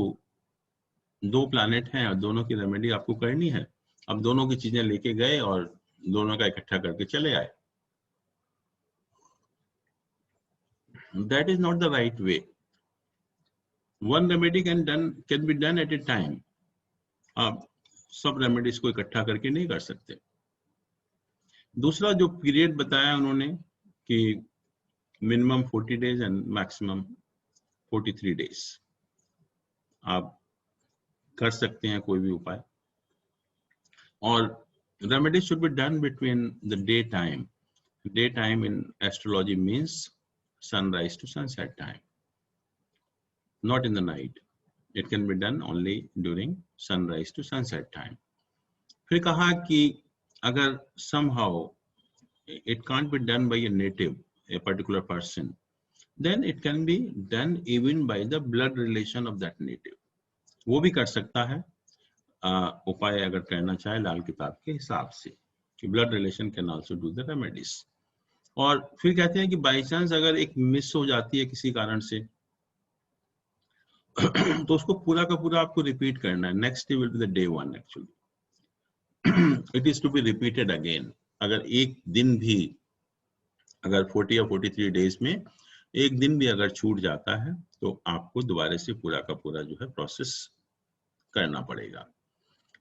2 प्लैनेट हैं और दोनों की रेमेडी आपको करनी है, अब दोनों की चीजें लेके गए और दोनों का इकट्ठा करके चले आए। That is not the right way. One remedy can be done at a time. आप सब रेमेडीज को इकट्ठा करके नहीं कर सकते। दूसरा जो पीरियड बताया उन्होंने कि minimum 40 days and maximum 43 days आप कर सकते हैं कोई भी उपाय। और remedies should be done between the day time. Day time in astrology means sunrise to sunset time, not in the night. It can be done only during sunrise to sunset time. फिर कहा कि अगर somehow it can't be done by a native, a particular person, then it can be done even by the blood relation of that native. वो भी कर सकता है उपाय अगर करना चाहे लाल किताब के हिसाब से कि blood relation can also do the remedies. और फिर कहते हैं कि बाई चांस अगर एक मिस हो जाती है किसी कारण से तो उसको पूरा का पूरा आपको रिपीट करना है. Next day will be the day 1 actually. It is to be repeated again. अगर एक दिन भी अगर 40 या 43 डेज में एक दिन भी अगर छूट जाता है तो आपको दोबारा से पूरा का पूरा जो है प्रोसेस करना पड़ेगा.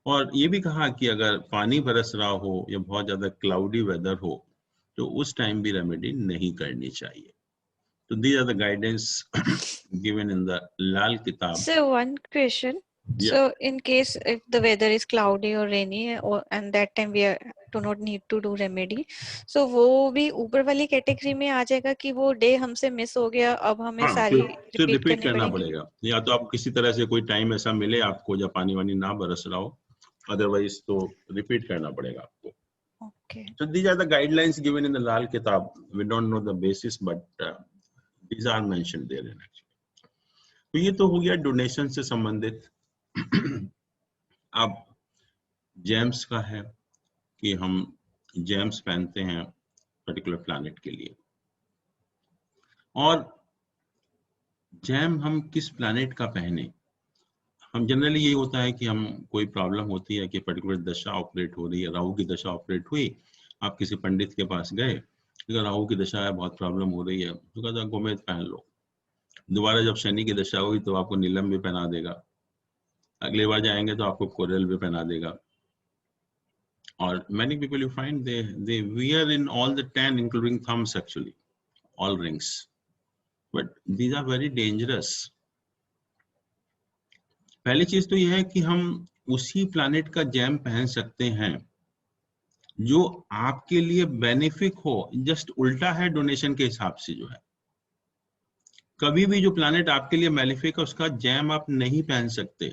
और ये भी कहा कि अगर पानी बरस रहा हो या बहुत ज्यादा क्लाउडी वेदर हो तो उस टाइम भी रेमेडी नहीं करनी चाहिए. So these are the guidance given in the Lal Kitab. So one question. Yeah. So in case if the weather is cloudy or rainy and that time we do not need to do remedy, so वो भी ऊपर वाली category में आ जाएगा कि वो day हमसे miss हो गया, अब हमें सारी रिपीट करना पड़ेगा. या तो आप किसी तरह से कोई टाइम ऐसा मिले आपको जब पानी वानी ना बरस रहा हो, अदरवाइज तो रिपीट करना पड़ेगा आपको. Okay. So these are the guidelines given in the Lal Kitab. We don't know the basis, but these are mentioned there in actually. तो ये तो हो गया डोनेशन से संबंधित. अब जेम्स का है कि हम जेम्स पहनते हैं पर्टिकुलर प्लैनेट के लिए, और जेम हम किस प्लैनेट का पहने. हम जनरली यही होता है कि हम कोई प्रॉब्लम होती है कि पर्टिकुलर दशा ऑपरेट हो रही है, राहु की दशा ऑपरेट हुई, आप किसी पंडित के पास गए, अगर राहु की दशा है बहुत प्रॉब्लम हो रही है तो कहता गोमेद पहन लो. दोबारा जब शनि की दशा हुई तो आपको नीलम भी पहना देगा, अगली बार जाएंगे तो आपको कोरल भी पहना देगा. और many people you find they wear in all the 10 including thumbs actually, all rings, but these are very dangerous. पहली चीज तो यह है कि हम उसी प्लैनेट का जैम पहन सकते हैं जो आपके लिए बेनिफिक हो. जस्ट उल्टा है डोनेशन के हिसाब से जो है. कभी भी जो प्लैनेट आपके लिए बेनिफिक है उसका जैम आप नहीं पहन सकते.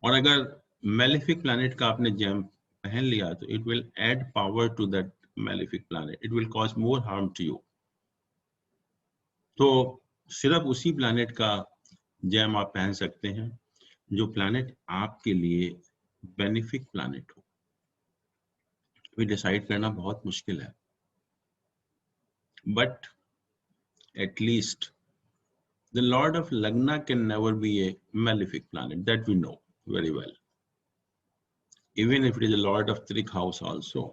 और अगर मेलिफिक प्लैनेट का आपने जैम पहन लिया तो it will add power to that malefic planet, it will cause more harm to you. तो सिर्फ उसी प्लैनेट का जैम आप पहन सकते हैं जो प्लैनेट आपके लिए बेनिफिक प्लैनेट हो. ये डिसाइड करना बहुत मुश्किल है, but at least the lord of lagna can never be a malefic planet, that we know very well. Even if it is a lord of Trik house also,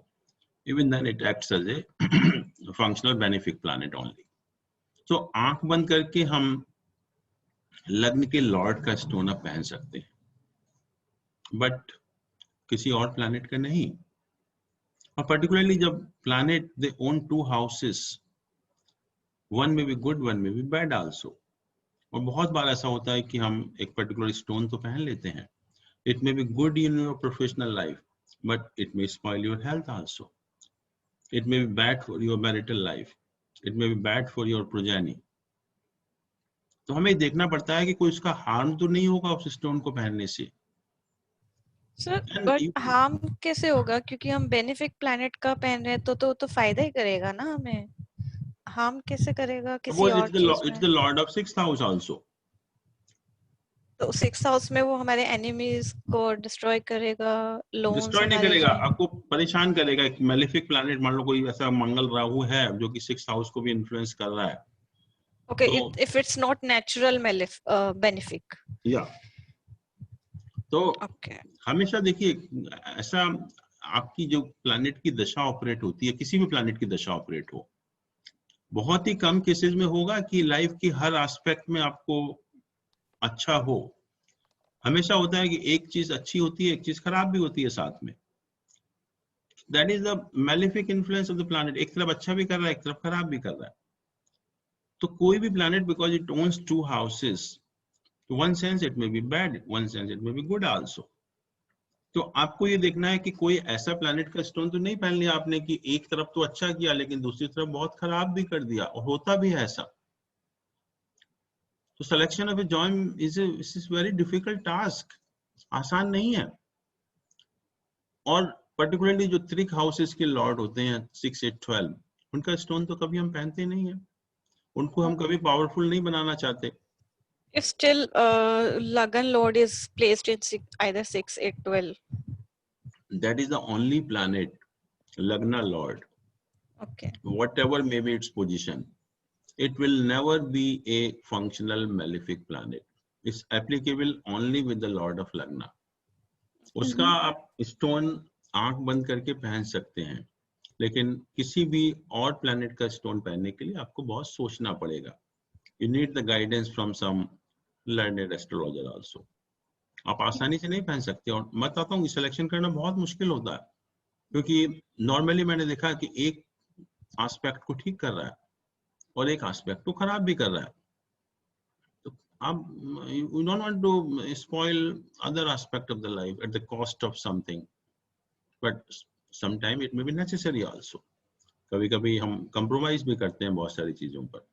even then it acts as a functional benefic planet only. So आंख बंद करके हम लग्न के Lord का stone up पहन सकते हैं, बट किसी और प्लैनेट का नहीं. और पर्टिकुलरली जब प्लैनेट दे ओन 2 हाउसेस, वन में बी गुड वन में बी बैड आल्सो. और बहुत बार ऐसा होता है कि हम एक पर्टिकुलर स्टोन तो पहन लेते हैं, it may be good in your professional life but it may spoil your health also. It may be bad for your marital life, it may be bad for your progeny. तो हमें देखना पड़ता है कि कोई उसका हार्म तो नहीं होगा उस स्टोन को पहनने से. सर बट हार्म कैसे होगा, क्योंकि हम बेनिफिक प्लैनेट का पहन रहे हैं तो फायदा ही करेगा ना हमें. हार्म कैसे करेगा किसी और चीज में. It's the lord of 6th house also. तो 6th हाउस में वो हमारे एनिमीज को डिस्ट्रॉय करेगा, लोन्स डिस्ट्रॉय नहीं करेगा, आपको परेशान करेगा. एक मेलिफिक प्लैनेट मान लो कोई ऐसा मंगल राहु है जो कि 6th हाउस को भी इन्फ्लुएंस कर रहा है. Okay, if it's not natural benefic. या तो हमेशा देखिए ऐसा आपकी जो प्लैनेट की दशा ऑपरेट होती है, किसी भी प्लैनेट की दशा ऑपरेट हो, बहुत ही कम केसेस में होगा कि लाइफ की हर एस्पेक्ट में आपको अच्छा हो. हमेशा होता है कि एक चीज अच्छी होती है, एक चीज खराब भी होती है साथ में. That is the malefic influence of the planet. एक तरफ अच्छा भी कर रहा है, एक तरफ खराब भी कर रहा है. तो कोई भी planet because it owns 2 houses, one sense it may be bad, one sense it may be good also. तो आपको ये देखना है कि कोई ऐसा प्लैनेट का स्टोन तो नहीं पहन लिया आपने कि एक तरफ तो अच्छा किया लेकिन दूसरी तरफ बहुत खराब भी कर दिया, और होता भी है ऐसा. तो सिलेक्शन ऑफ ए जॉइम इज वेरी डिफिकल्ट टास्क, आसान नहीं है। और पर्टिकुलरली जो त्रिक हाउसेस के लॉर्ड होते हैं 6, 8, 12, उनका स्टोन तो कभी हम पहनते नहीं है, उनको हम कभी पावरफुल नहीं बनाना चाहते। If still Lagan Lord is placed in either 6, 8, 12. That is the only planet, Lagna Lord. Okay. Whatever may be its position, it will never be a functional malefic planet. It's applicable only with the Lord of Lagna. उसका आप stone आंख बंद करके पहन सकते हैं, लेकिन किसी भी और प्लैनेट का स्टोन पहनने के लिए आपको बहुत सोचना पड़ेगा। You need the guidance from some learned astrologer also. आप आसानी से नहीं पहन सकते। और मैं बताता हूँ सिलेक्शन करना बहुत मुश्किल होता है, क्योंकि नॉर्मली मैंने देखा कि एक एस्पेक्ट को ठीक कर रहा है और एक एस्पेक्ट को खराब भी कर रहा है। तो आप you don't want to spoil other aspect of the life at the cost of something, but sometime it may be necessary also. कभी-कभी हम compromise भी करते हैं बहुत सारी चीजों पर,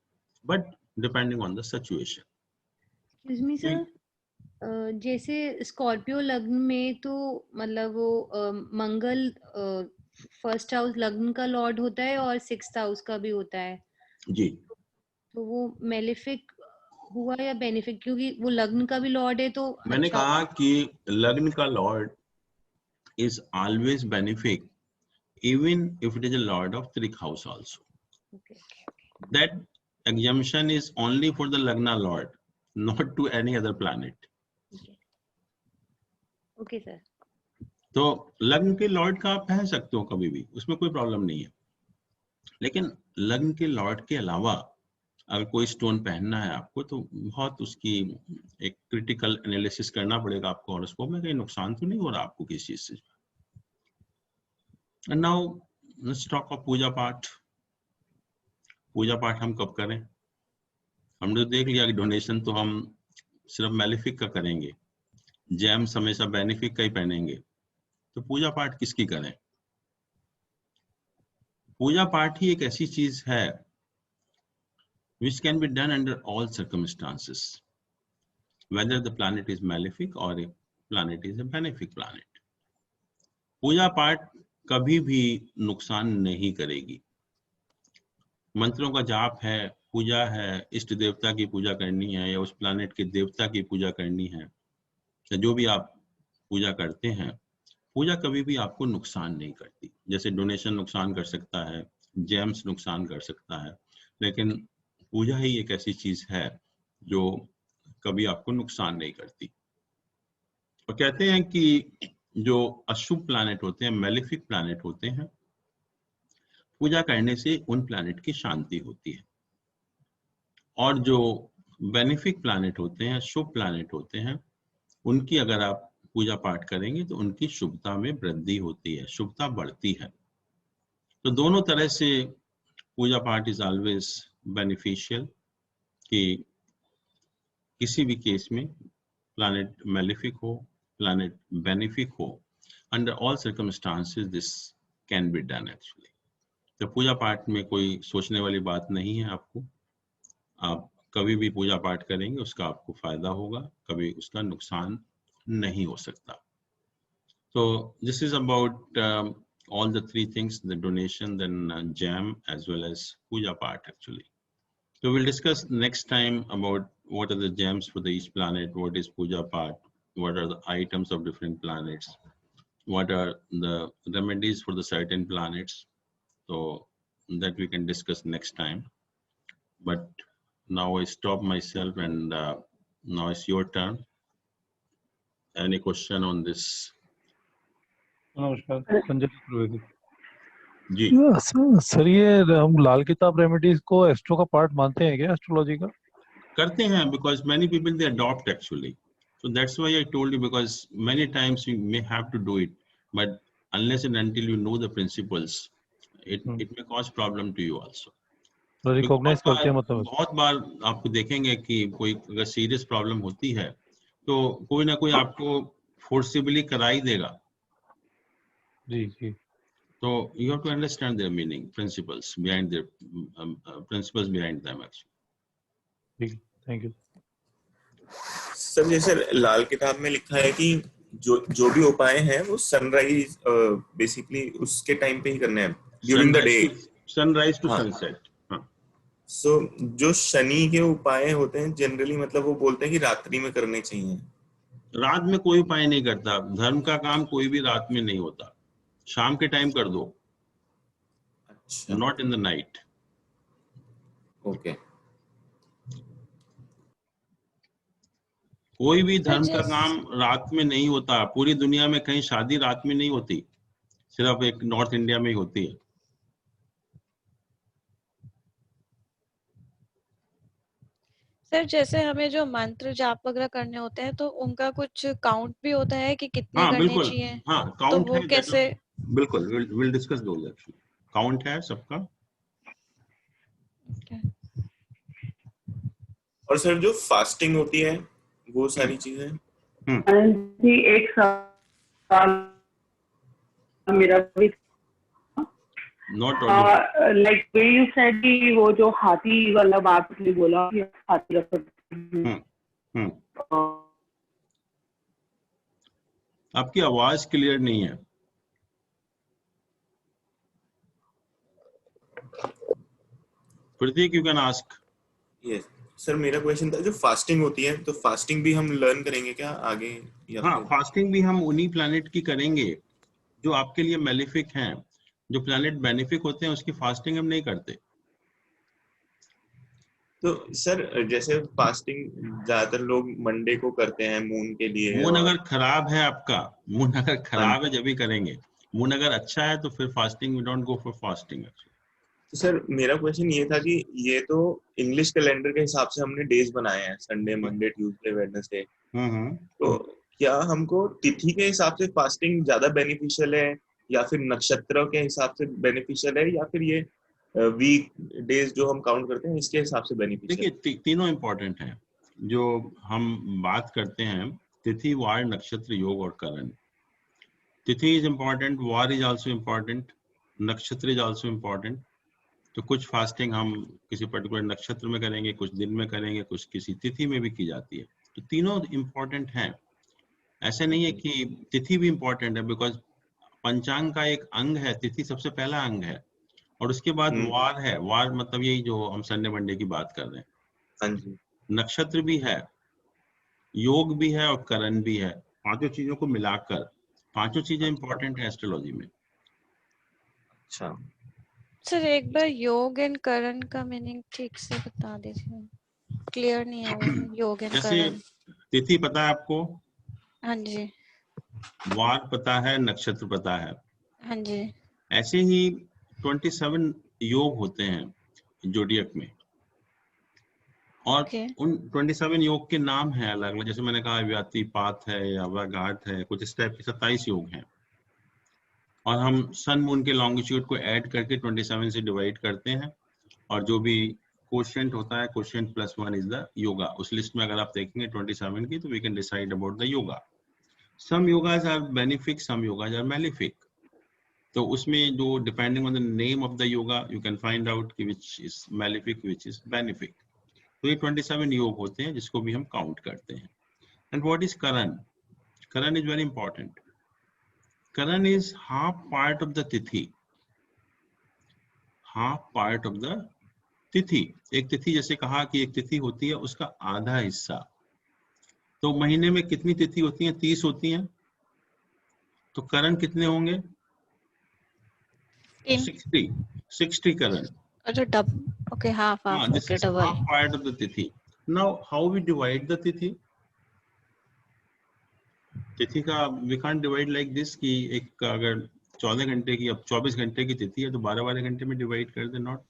but depending on the situation. Excuse me sir, जैसे स्कॉर्पियो लग्न में तो मतलब वो मंगल फर्स्ट हाउस लग्न का लॉर्ड होता है और 6th हाउस का भी होता है जी, तो वो मेलेफिक हुआ या बेनिफिक, क्योंकि वो लग्न का भी लॉर्ड है तो मैंने अच्छा कहा कि लग्न का Lord is always benefic even if it is a lord of trick house also. okay. That exemption is only for the lagna lord, not to any other planet. Okay sir. तो लग्न के लॉर्ड का आप पहन सकते हो कभी भी, उसमें कोई प्रॉब्लम नहीं है। लेकिन लग्न के लॉर्ड के अलावा अगर कोई स्टोन पहनना है आपको तो बहुत उसकी एक क्रिटिकल एनालिसिस करना पड़ेगा आपको, हॉरोस्कोप में कहीं नुकसान तो नहीं हो रहा आपको किसी चीज से। And now let's talk of puja path. पूजा पाठ हम कब करें? हमने देख लिया कि डोनेशन तो हम सिर्फ मेलेफिक का करेंगे, जेम्स हमेशा बेनिफिक का ही पहनेंगे, तो पूजा पाठ किसकी करें? पूजा पाठ ही एक ऐसी चीज है which can be done under all circumstances, whether the planet is malefic or a planet is a benefic planet. पूजा पाठ कभी भी नुकसान नहीं करेगी। मंत्रों का जाप है, पूजा है, इष्ट देवता की पूजा करनी है या उस प्लानेट के देवता की पूजा करनी है, या जो भी आप पूजा करते हैं, पूजा कभी भी आपको नुकसान नहीं करती। जैसे डोनेशन नुकसान कर सकता है, जेम्स नुकसान कर सकता है, लेकिन पूजा ही एक ऐसी चीज है जो कभी आपको नुकसान नहीं करती। और कहते हैं कि जो अशुभ प्लैनेट होते हैं, मेलेफिक प्लैनेट होते हैं, पूजा करने से उन प्लैनेट की शांति होती है, और जो बेनिफिक प्लैनेट होते हैं, शुभ प्लैनेट होते हैं, उनकी अगर आप पूजा पाठ करेंगे तो उनकी शुभता में वृद्धि होती है, शुभता बढ़ती है। तो दोनों तरह से पूजा पाठ इज ऑलवेज बेनिफिशियल, कि किसी भी केस में प्लैनेट मेलेफिक हो, प्लैनेट बेनिफिक हो, under all circumstances this can be done actually. तो पूजा पाठ में कोई सोचने वाली बात नहीं है आपको, आप कभी भी पूजा पाठ करेंगे उसका आपको फायदा होगा, कभी उसका नुकसान नहीं हो सकता। So this is about all the three things: the donation, then jam, as well as puja part actually. So we'll discuss next time about what are the gems for the each planet, what is puja part, what are the items of different planets, what are the remedies for the certain planets. So that we can discuss next time. But now I stop myself, and now it's your turn. Any question on this? नमस्कार, Sanjay Chaturvedi ji, sir ये हम लाल किताब remedies को astro का part मानते हैं क्या, astrology का? करते हैं, because many people they adopt actually. So that's why I told you, because many times you may have to do it, but unless and until you know the principles, it may cause problem to you also. Recognize करते हैं मतलब? बहुत बार आपको देखेंगे कि कोई अगर serious problem होती है तो कोई ना कोई आपको फोर्सिबली करा ही देगा। जी जी। So you have to understand their meaning, principles behind their principles behind them actually. ठीक, थैंक यू। सर जैसे लाल किताब में लिखा है कि जो भी उपाय हैं वो सनराइज बेसिकली उसके टाइम पे ही करने हैं, during the day. Sunrise to हाँ। सनसेट। हाँ, सो जो शनि के उपाय होते हैं जनरली मतलब वो बोलते हैं कि रात्रि में करने चाहिए। रात में कोई उपाय नहीं करता, धर्म का काम कोई भी रात में नहीं होता, शाम के टाइम कर दो, अच्छा, not in the night. Okay. कोई भी सर धर्म का जिस काम रात में नहीं होता, पूरी दुनिया में कहीं शादी रात में नहीं होती, सिर्फ एक नॉर्थ इंडिया में ही होती है। सर जैसे हमें जो मंत्र जाप वगैरह करने होते हैं तो उनका कुछ काउंट भी होता है कि कितने हाँ करने बिल्कुल, चाहिए, हाँ तो काउंट वो है, कैसे? बिल्कुल will discuss those actually. Count है सबका। Okay. और सर जो फास्टिंग होती है वो सारी चीजें। जी एक सवाल मेरा भी, not Audible. Like way you said कि वो जो हाथी वाला बात आपने बोला कि हाथी रख सकते हैं, आपकी आवाज क्लियर नहीं है। Pratik, you can ask. Yes sir, मेरा क्वेश्चन था जो फास्टिंग होती है तो फास्टिंग भी हम लर्न करेंगे क्या आगे, या हाँ, फिर? फास्टिंग भी हम उन्हीं प्लैनेट की करेंगे जो आपके लिए मेलिफिक हैं। जो प्लैनेट बेनिफिक होते हैं उसकी फास्टिंग हम नहीं करते। तो सर जैसे फास्टिंग ज्यादातर लोग मंडे को करते हैं मून के लिए, मून और अगर खराब है आपका, मून अगर हाँ, खराब है जब भी करेंगे। मून अगर अच्छा है तो फिर fasting, we don't go for fasting. तो सर मेरा क्वेश्चन ये था कि ये तो इंग्लिश कैलेंडर के हिसाब से हमने डेज बनाए हैं, संडे मंडे ट्यूसडे वेडनेसडे, तो क्या हमको तिथि के हिसाब से फास्टिंग ज्यादा बेनिफिशियल है, या फिर नक्षत्रों के हिसाब से बेनिफिशियल है, या फिर ये वीक डेज जो हम काउंट करते हैं इसके हिसाब से बेनिफिशियल? देखिए, तीनों इंपॉर्टेंट हैं जो हम बात करते हैं। तिथि, वार, नक्षत्र, योग और करण। तिथि is important, war is also important, नक्षत्र इज आल्सो इम्पॉर्टेंट। तो कुछ फास्टिंग हम किसी पर्टिकुलर नक्षत्र में करेंगे, कुछ दिन में करेंगे, कुछ किसी तिथि में भी की जाती है। तो तीनों इम्पॉर्टेंट हैं। ऐसे नहीं है कि तिथि भी इम्पॉर्टेंट है, बिकॉज पंचांग का एक अंग है तिथि, सबसे पहला अंग है। और उसके बाद वार है। वार मतलब यही जो हम संडे मंडे की बात कर रहे हैं। हाँ जी। नक्षत्र भी है, योग भी है और करण भी है। पांचों चीजों को मिलाकर, पांचों चीजें इंपॉर्टेंट है एस्ट्रोलॉजी में। अच्छा सर एक बार योग एंड करण का मीनिंग ठीक से बता दीजिए, क्लियर नहीं है वो योग एंड जैसे करण। तिथि पता है आपको, हाँ जी। वार पता है, नक्षत्र पता है। हाँ जी। ऐसे ही 27 योग होते हैं जोडियक में, और उन 27 योग के नाम हैं अलग अलग। जैसे मैंने कहा व्यातिपात है या व्याघात है, कुछ इस टाइप के 27 योग हैं। और हम सन मून के लॉन्गिट्यूड को ऐड करके 27 से डिवाइड करते हैं, और जो भी कोशिएंट होता है, कोशिएंट +1 इज द योगा। उस लिस्ट में अगर आप देखेंगे 27 की, तो we can decide about the yoga. Some yogas are benefic, some yogas are malefic. तो उसमें जो depending on the name of the yoga you can find out कि which is malefic, which is benefic. तो ये 27 योग होते हैं जिसको भी हम काउंट करते हैं। And what is Karan? Karan is very important. Karan is half part of the तिथि, हाफ पार्ट ऑफ द तिथि। एक तिथि, जैसे कहा कि एक तिथि होती है उसका आधा हिस्सा। तो महीने में कितनी तिथि होती हैं? 30 होती हैं। तो करण कितने होंगे? 60 करण। अच्छा ओके, हाफ हाँ, half, this okay, is double. half part of the tithi. Now, how we divide the tithi? तिथि का we can't divide like this कि एक अगर 14 घंटे की, अब 24 घंटे की तिथि है तो 12 घंटे में डिवाइड कर दे। नॉट।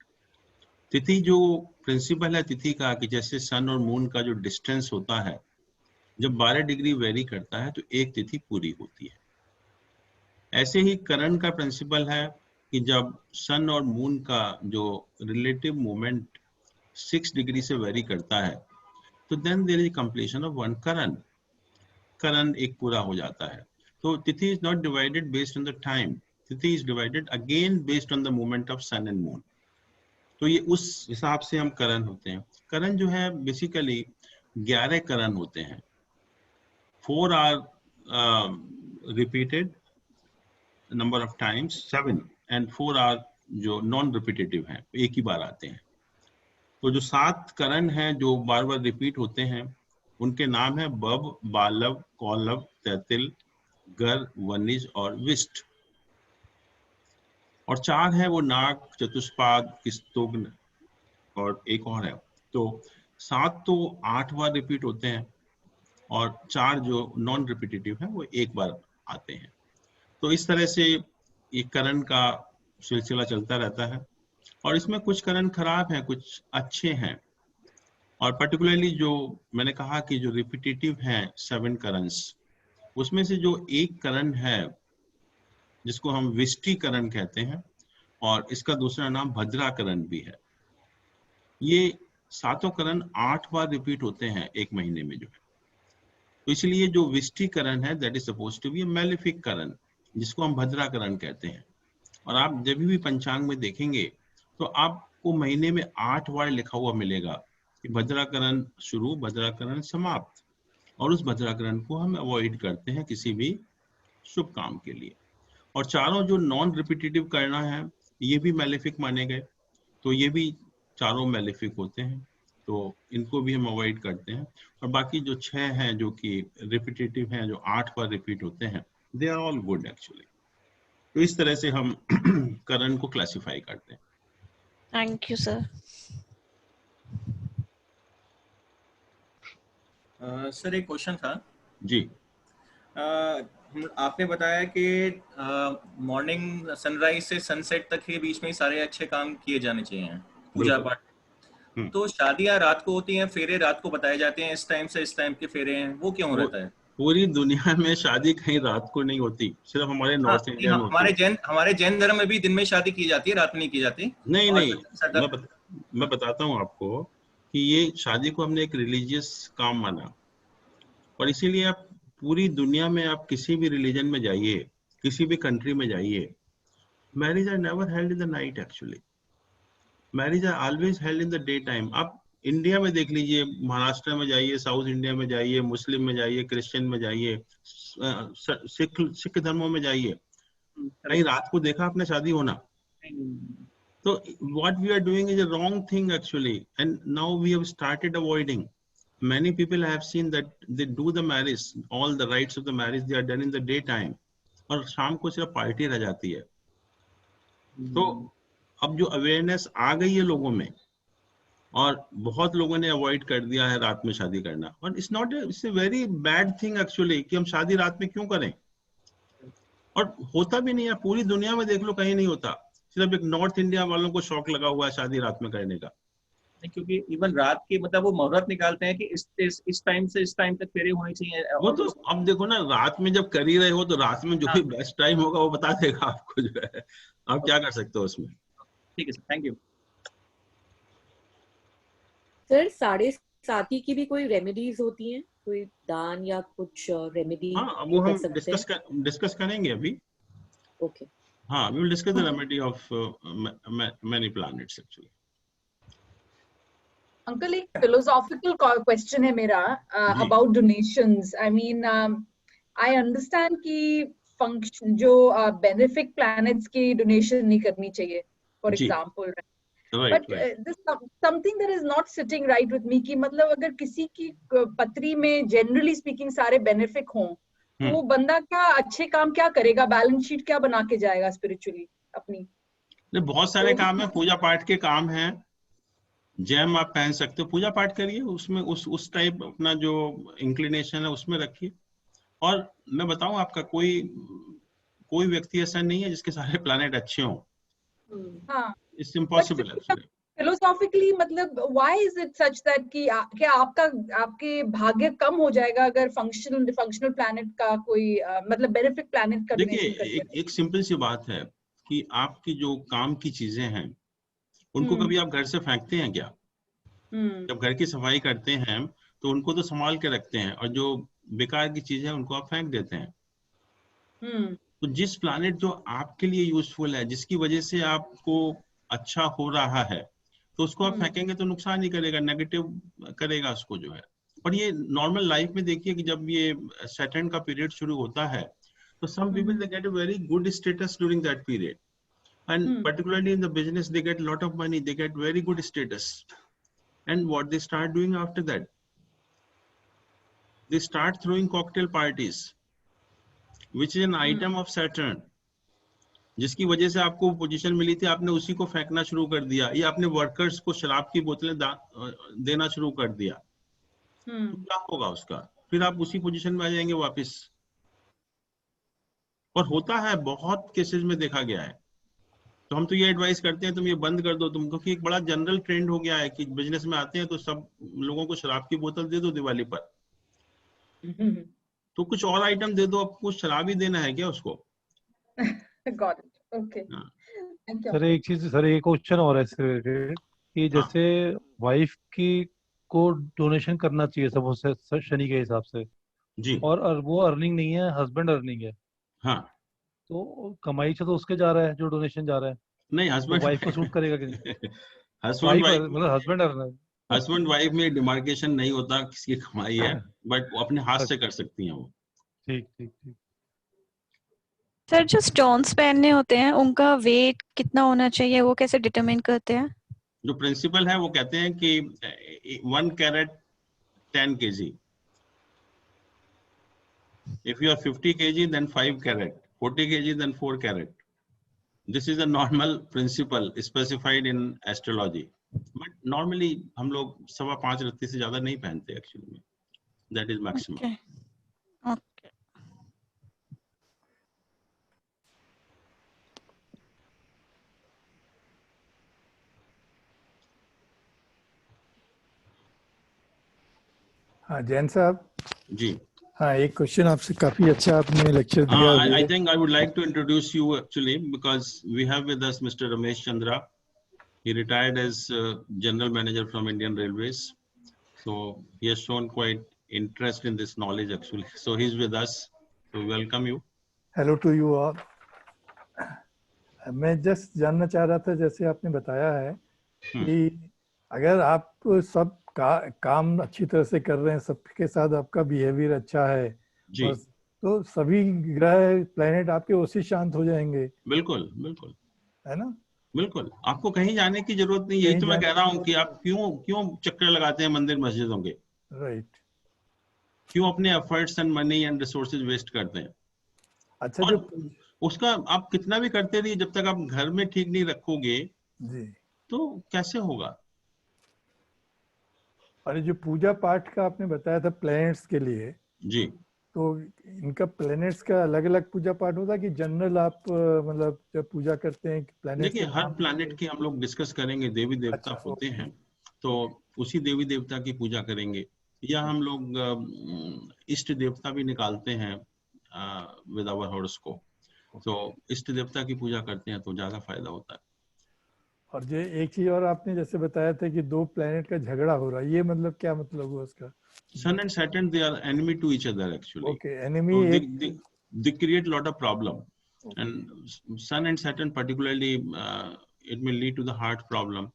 तिथि जो प्रिंसिपल है तिथि का, कि जैसे सन और मून का जो डिस्टेंस होता है, जब 12 डिग्री वेरी करता है तो एक तिथि पूरी होती है। ऐसे ही करण का प्रिंसिपल है कि जब सन और मून का जो रिलेटिव मूवमेंट 6 डिग्री से वेरी करता है, तो then there is completion of one karana. करण एक पूरा हो जाता है। तो tithi is not divided based on the time, tithi is divided again based on the movement of sun and moon. तो ये उस हिसाब से हम करण होते हैं। करण जो है बेसिकली 11 करण होते हैं। 4 are repeated number of times, 7 and 4 are जो नॉन रिपीटेटिव हैं, एक ही बार आते हैं। तो जो 7 करण हैं जो बार बार रिपीट होते हैं उनके नाम है बब, बालव, कौलव, तैतिल, गर, वनिज और विष्ट। और 4 है वो नाग, चतुष्पाद, किस्तुग्न और एक और है। तो 7 तो 8 बार रिपीट होते हैं और 4 जो नॉन रिपीटेटिव हैं वो एक बार आते हैं। तो इस तरह से ये करण का सिलसिला चलता रहता है। और इसमें कुछ करण खराब हैं, कुछ अच्छे हैं। और पर्टिकुलरली जो मैंने कहा कि जो रिपीटेटिव हैं 7 करन्स, उसमें से जो एक करण है जिसको हम विष्टिकरण कहते हैं और इसका दूसरा नाम भद्राकरण भी है, ये 7 करण 8 बार रिपीट होते हैं एक महीने में जो है। तो इसलिए जो विष्टिकरण है that is supposed to be a malefic karana, जिसको हम भद्राकरण कहते हैं। और आप जब भी पंचांग में देखेंगे तो आपको महीने में 8 बार लिखा हुआ मिलेगा कि भद्राकरण शुरू, भद्राकरण समाप्त। और उस भद्राकरण को हम अवॉइड करते हैं किसी भी शुभ काम के लिए। और चारों जो नॉन रिपीटेटिव करना है ये भी मैलेफिक माने गए, तो ये भी चारों मैलेफिक होते हैं, तो इनको भी हम अवॉइड करते हैं। और बाकी जो 6 हैं जो कि रिपीटेटिव हैं, जो 8 बार रिपीट होते हैं, they are all good actually. तो इस तरह से हम करण को क्लासिफाई करते हैं। Thank you sir. सर एक क्वेश्चन था जी। आपने बताया कि मॉर्निंग सनराइज से सनसेट तक के बीच में ही सारे अच्छे काम किए जाने चाहिए, पूजा पाठ। तो शादियां रात को होती हैं, फेरे रात को बताए जाते हैं, इस टाइम से इस टाइम के फेरे हैं, वो क्यों रहता है? पूरी दुनिया में शादी कहीं रात को नहीं होती, सिर्फ हमारे नॉर्थ इंडिया में होती है। हमारे जैन धर्म में भी दिन में शादी की जाती है, रात में नहीं की जाती। नहीं, मैं बताता हूँ आपको कि ये शादी को हमने एक रिलीजियस काम माना, और इसीलिए आप पूरी दुनिया में आप किसी भी रिलीजन में जाइए, किसी भी कंट्री में जाइए, marriage are never held in the night actually. Marriage are always held in the day time. आप इंडिया में देख लीजिए, महाराष्ट्र में जाइए, साउथ इंडिया में जाइए, मुस्लिम में जाइए, क्रिश्चियन में जाइए, सिख धर्मों में जाइए, कहीं रात को देखा आपने शादी होना? तो what we are doing is a wrong thing actually, and now we have started avoiding. Many people have seen that they do the marriage, all the rites of the marriage they are done in the daytime, और शाम को सिर्फ party रह जाती है। तो अब जो अवेयरनेस आ गई है लोगों में, और बहुत लोगों ने अवॉइड कर दिया है रात में शादी करना, और it's a very bad thing actually कि हम शादी रात में क्यों करें। और होता भी नहीं है, पूरी दुनिया में देख लो कहीं नहीं होता, सिर्फ एक नॉर्थ इंडिया वालों को शौक लगा हुआ है शादी रात में करने का। क्योंकि इवन रात की मतलब वो मुहूर्त निकालते हैं कि इस टाइम से इस टाइम तक फेरे होने चाहिए। वो तो अब देखो ना, रात में जब कर ही रहे हो तो रात में जो भी बेस्ट टाइम होगा वो बता देगा आपको जो है, आप क्या कर सकते हो उसमें। ठीक है सर, थैंक यू। सर 7:30 की भी कोई रेमेडीज होती हैं, कोई दान या कुछ रेमेडी? हाँ, वो हम डिस्कस करेंगे अभी। ओके, हाँ, we will discuss the remedy of many planets actually. Uncle एक philosophical question है मेरा about donations. I mean, I understand कि function जो benefic planets की donation नहीं करनी चाहिए, for example. Right. But there's something that is not sitting right with me कि मतलब अगर किसी की पत्री में generally speaking सारे benefic हों, तो वो बंदा क्या अच्छे काम क्या करेगा, बैलेंस शीट क्या बना के जाएगा स्पिरिचुअली अपनी? बहुत सारे काम है, पूजा पाठ के काम है, जैम आप पहन सकते हो, पूजा पाठ करिए, उसमें उस टाइप अपना जो इंक्लिनेशन है उसमें रखिए। और मैं बताऊं आपका कोई व्यक्ति ऐसा नहीं है जिसके सारे प्लैनेट अच्छे हों। हाँ, इट्स इम्पॉसिबल एक्चुअली। फिलोसॉफिकली मतलब why is it such that कि क्या आपके भाग्य कम हो जाएगा अगर फंक्शनल प्लैनेट का कोई मतलब बेनिफिक प्लैनेट का डोनेशन करते हैं? एक सिंपल सी बात है कि आपकी जो काम की चीजें हैं उनको कभी आप घर से फेंकते हैं क्या? जब घर की सफाई करते हैं तो उनको तो संभाल के रखते हैं, और जो बेकार की चीजें हैं उनको आप फेंक देते हैं। तो जिस प्लैनेट जो आपके लिए यूजफुल है, जिसकी वजह से आपको अच्छा हो रहा है, तो उसको आप फेंकेंगे तो नुकसान ही करेगा, नेगेटिव करेगा उसको जो है। और ये नॉर्मल लाइफ में देखिए कि जब ये सैटर्न का पीरियड शुरू होता है तो some people they get a very good status during that period, and particularly in the business they get a lot of money, they get very good status, and what they start doing after that, they start throwing cocktail parties, which is an item of Saturn, जिसकी वजह से आपको position मिली थी, आपने उसी को फेंकना शुरू कर दिया, या अपने वर्कर्स को शराब की बोतलें देना शुरू कर दिया, तो क्या होगा उसका? फिर आप उसी पोजीशन में आ जाएंगे वापस। और होता है, बहुत केसेस में देखा गया है। तो हम तो ये एडवाइस करते हैं तुम ये बंद कर दो तुम, क्योंकि एक बड़ा जनरल ट्रेंड हो गया है कि बिजनेस में आते हैं तो सब लोगों को शराब की बोतल दे दो दिवाली पर, तो कुछ और आइटम दे दो, आपको शराब ही देना है क्या उसको? Got it. Okay. Thank you. Sir एक चीज, सर एक क्वेश्चन और है कि जैसे वाइफ की को डोनेशन करना चाहिए सब शनि के हिसाब से जी, और वो अर्निंग नहीं है, हस्बैंड अर्निंग है, हाँ, तो कमाई से तो उसके जा रहा है जो डोनेशन जा रहा है, नहीं हस्बैंड वाइफ को सूट करेगा कि नहीं? हस्बैंड वाइफ, मतलब हस्बैंड अर्नर, हस्बैंड वाइफ में डिमार्केशन नहीं होता किसकी कमाई है, बट वो अपने हाथ से कर सकती हैं वो। ठीक ठीक ठीक। सर जो स्टोन्स पहनने होते हैं उनका वेट कितना होना चाहिए, वो कैसे डिटरमाइन करते हैं? जो प्रिंसिपल है वो कहते हैं कि 1 carat 10 kg, if you are 50 kg then 5 carat, 40 kg then 4 carat. This is a normal principle specified in astrology, but normally हम लोग 5.25 रत्ती से ज्यादा नहीं पहनते एक्चुअली में, that is maximum. Okay. Okay. हाँ जैन साहब जी, हाँ एक क्वेश्चन आपसे, काफी अच्छा आपने लेक्चर दिया। I think I would like to introduce you actually because we have with us Mr. Ramesh Chandra. He retired as general manager from Indian Railways, so he has shown quite interest in this knowledge actually, so he's with us, so we welcome you. Hello to you all. मैं just जानना चाह रहा था, जैसे आपने बताया है कि अगर आप सब काम अच्छी तरह से कर रहे हैं, सबके साथ आपका बिहेवियर अच्छा है जी, तो सभी ग्रह प्लेनेट आपके उसी शांत हो जाएंगे। बिल्कुल बिल्कुल, है ना? बिल्कुल, आपको कहीं जाने की जरूरत नहीं, यही तो मैं कह रहा हूँ कि आप क्यों चक्कर लगाते हैं मंदिर मस्जिदों के, राइट, क्यों अपने efforts and money and resources waste करते हैं? अच्छा, और जो उसका आप कितना भी करते रहिए, जब तक आप घर में ठीक नहीं रखोगे जी, तो कैसे होगा? और जो पूजा पाठ का आपने बताया था प्लैनेट्स के लिए जी, तो इनका प्लैनेट्स का अलग अलग पूजा पाठ होता है कि जनरल आप मतलब जब पूजा करते हैं प्लैनेट्स? देखिए हर प्लैनेट की हम लोग डिस्कस करेंगे, देवी देवता अच्छा, होते हैं तो उसी देवी देवता की पूजा करेंगे, या हम लोग इष्ट देवता भी निकालते हैं विद आवर हॉरोस्कोप, तो इष्ट देवता की पूजा करते हैं तो ज्यादा फायदा होता है। और जो एक चीज और आपने जैसे बताया था कि 2 प्लैनेट का झगड़ा हो रहा है, ये मतलब क्या मतलब हुआ उसका? Sun and Saturn, they are enemy to each other actually. Okay, enemy. So they create a lot of problem. Okay. And Sun and Saturn particularly, it may lead to the heart problem.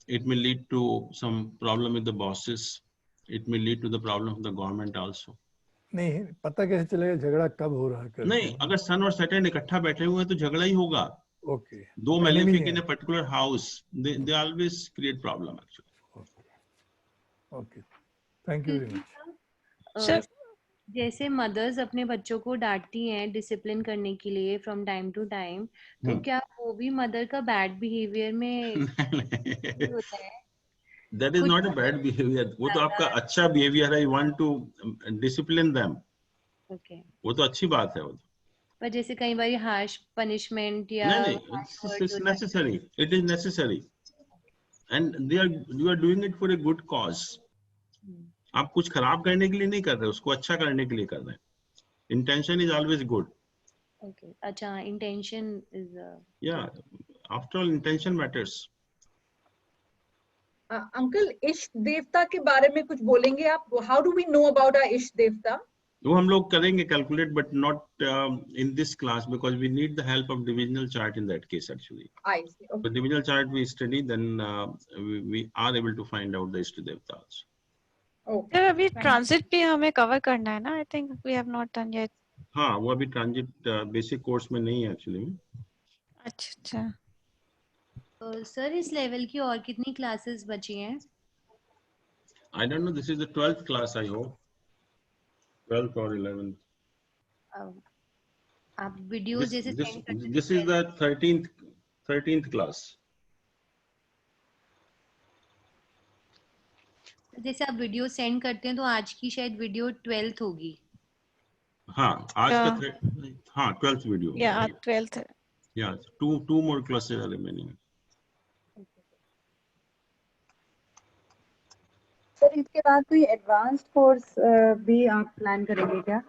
It may lead to some problem with the bosses. It may lead to the problem of the government also. नहीं पता कैसे चलेगा झगड़ा कब हो रहा है? नहीं, अगर सन और सैटर्न इकट्ठा बैठे हुए हैं तो झगड़ा ही होगा। ओके, दो malefic in a particular house, they always create problem actually. Okay, thank you very much. Sir जैसे मदर्स अपने बच्चों को डांटती हैं डिसिप्लिन करने के लिए फ्रॉम टाइम टू टाइम, तो क्या वो भी मदर का बैड बिहेवियर में होता है? That is not a bad behavior. वो तो आपका अच्छा behavior है. You want to discipline them. Okay. वो तो अच्छी बात है वो तो. पर जैसे कई बार हार्श पनिशमेंट या it's necessary. It is necessary. And you are doing it for a good cause. आप कुछ खराब करने के लिए नहीं कर रहे, उसको अच्छा करने के लिए कर रहे हैं. Intention is always good. Okay. अच्छा, intention is. Yeah. After all, intention matters. Uncle इष्ट देवता के बारे में कुछ बोलेंगे आप? How do we know about our Ishta Devata? वो हम लोग करेंगे calculate, but not in this class because we need the help of divisional chart in that case actually. I see. Okay, divisional chart we study, then we are able to find out the Ishta Devata also. Sir अभी transit भी हमें cover करना है ना, I think we have not done yet. हाँ, वो अभी transit basic course में नहीं है एक्चुअली। अच्छा। सर इस लेवल की और कितनी क्लासेस बची हैं? I don't know, this is the 12th class I hope, 12th or 11th. आप वीडियो जैसे सेंड करते हैं, This is the 13th class. जैसे आप वीडियो सेंड करते हैं तो आज की शायद वीडियो 12th होगी। हाँ, आज का हाँ 12th video. Yeah, 12th। Yeah, two more classes are remaining. Sir इसके बाद कोई एडवांस्ड कोर्स भी आप प्लान करेंगे क्या?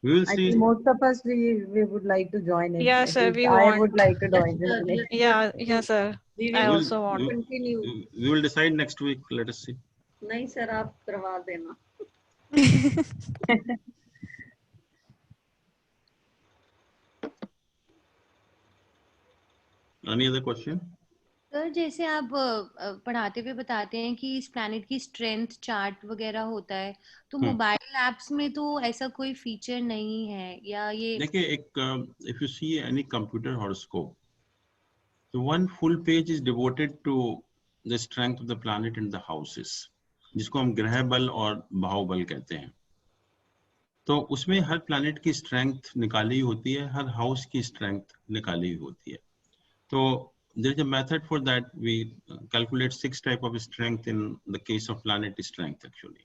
We will see. I think most of us we would like to join it. Yeah, sir, we I want. would like to join it. Yeah, sir. I also want. Continue. We will decide next week. Let us see. नहीं sir, आप करवा देना। Any other question? Sir जैसे आप पढ़ाते हुए बताते हैं कि इस प्लैनेट की स्ट्रेंथ चार्ट वगैरह होता है, तो मोबाइल एप्स में तो ऐसा कोई फीचर नहीं है या ये? देखिए, एक if you see any computer horoscope, so one full page is devoted to the strength of the planet in the houses, जिसको हम ग्रह बल और भाव बल कहते हैं। तो उसमें हर प्लैनेट की स्ट्रेंथ निकाली होती है, हर हाउस की स्ट्रेंथ निकाली होती है। तो there is a method for that. We calculate 6 type of strength in the case of planet strength actually.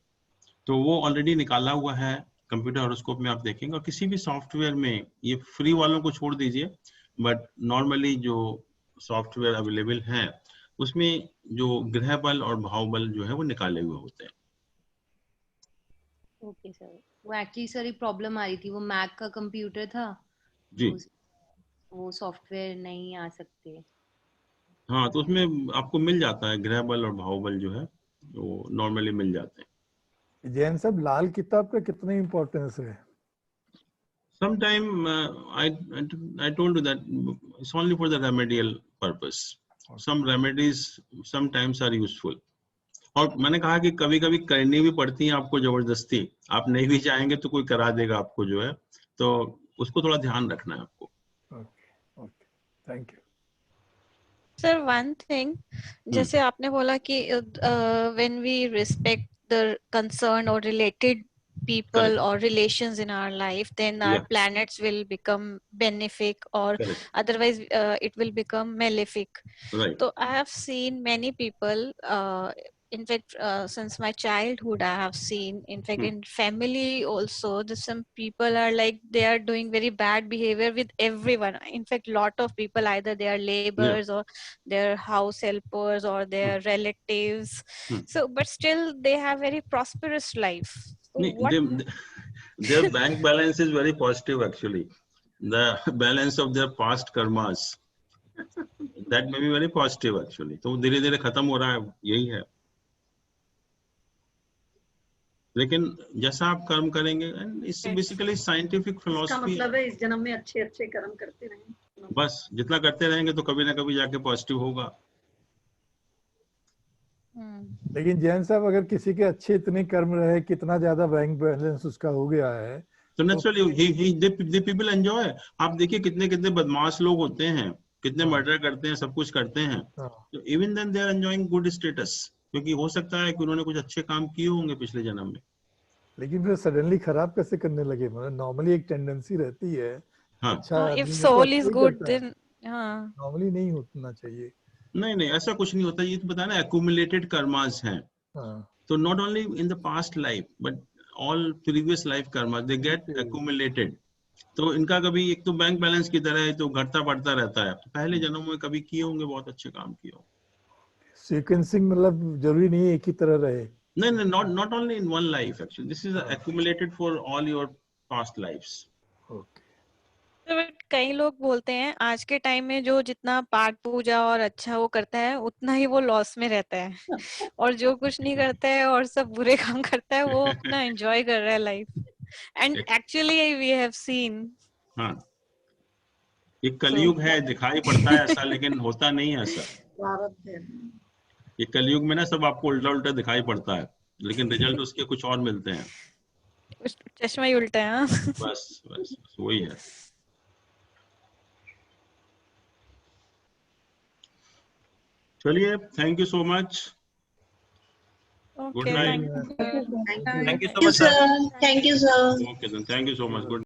तो वो ऑलरेडी निकाला हुआ है कंप्यूटर हॉरोस्कोप में, आप देखेंगे। और किसी भी सॉफ्टवेयर में, ये फ्री वालों को छोड़ दीजिए, बट नॉर्मली जो सॉफ्टवेयर अवेलेबल हैं उसमें जो ग्रह बल और भाव बल जो है वो निकाले हुए होते हैं। ओके सर, वो एक्चुअली सर एक प्रॉब्लम आ रही थी, वो मैक का कंप्यूटर था जी, वो सॉफ्टवेयर नहीं आ सकते। हाँ, तो उसमें आपको मिल जाता है ग्रह बल और भाव बल जो है वो नॉर्मली मिल जाते हैं। जैन साहब, लाल किताब का कितना इम्पोर्टेंस है? Sometime I told you that it's only for the remedial purpose. Some remedies sometimes are useful. और मैंने कहा कि कभी कभी करनी भी पड़ती है आपको जबरदस्ती, आप नहीं भी चाहेंगे तो कोई करा देगा आपको जो है, तो उसको थोड़ा ध्यान रखना है आपको। Okay, thank you. Sir one thing, जैसे आपने बोला कि when we respect the concern और related people or relations in our life, then our planets will become benefic or otherwise it will become malefic. Right. So I have seen many people, in fact since my childhood I have seen, in fact in family also, some people are like they are doing very bad behavior with everyone. In fact lot of people, either they are laborers or their house helpers or their relatives, so but still they have very prosperous life. Their bank balance is very positive actually. The balance of their past karmas, that may be very positive actually. तो धीरे धीरे खत्म हो रहा है, यही है। लेकिन जैसा आप कर्म करेंगे, इट्स बेसिकली साइंटिफिक फिलॉसफी। मतलब है इस जन्म में अच्छे अच्छे कर्म करते रहें, बस जितना करते रहेंगे तो कभी ना कभी जाके पॉजिटिव होगा। लेकिन जैन साहब, अगर किसी के अच्छे इतने कर्म रहे, कितना ज्यादा बैंक बैलेंस उसका हो गया है, तो नेचुरली दे पीपल एंजॉय। आप देखिए कितने कितने बदमाश लोग होते हैं, कितने मर्डर करते हैं, सब कुछ करते हैं, तो even then they are enjoying good status, क्योंकि हो सकता है कि उन्होंने कुछ अच्छे काम किए होंगे पिछले जन्म में। लेकिन फिर सडनली खराब कैसे करने लगे? मतलब नॉर्मली एक टेंडेंसी रहती है। हाँ, अच्छा, if soul is good then normally नहीं होना चाहिए। नहीं, ऐसा कुछ नहीं होता। ये तो बताया ना, एक्यूमुलेटेड कर्मास हैं। तो not only in the past life but all previous life karmas, they get accumulated. तो इनका कभी, एक तो बैंक बैलेंस की तरह है, तो घटता बढ़ता रहता है। पहले जन्मों में कभी किए होंगे, बहुत अच्छे काम किए होंगे। सीक्वेंसिंग मतलब जरूरी नहीं है एक ही तरह रहे। नहीं, not only in one life actually. This is accumulated for all your past lives. Okay. कई लोग बोलते हैं आज के टाइम में जो जितना पाठ पूजा और अच्छा वो करता है उतना ही वो लॉस में रहता है, और जो कुछ नहीं करता है और सब बुरे काम करता है वो अपना एंजॉय कर रहा है life. And actually we have seen, हाँ, ये कलयुग है, दिखाई पड़ता है ऐसा, लेकिन होता नहीं है ऐसा। ये कलयुग में ना सब आपको उल्टा उल्टा दिखाई पड़ता है, लेकिन रिजल्ट उसके कुछ और मिलते हैं। चश्मा ही उल्टा है। बस वही है। चलिए, thank you so much. Good night. Thank you so much, sir. Thank you, sir. Okay then, thank you so much. Good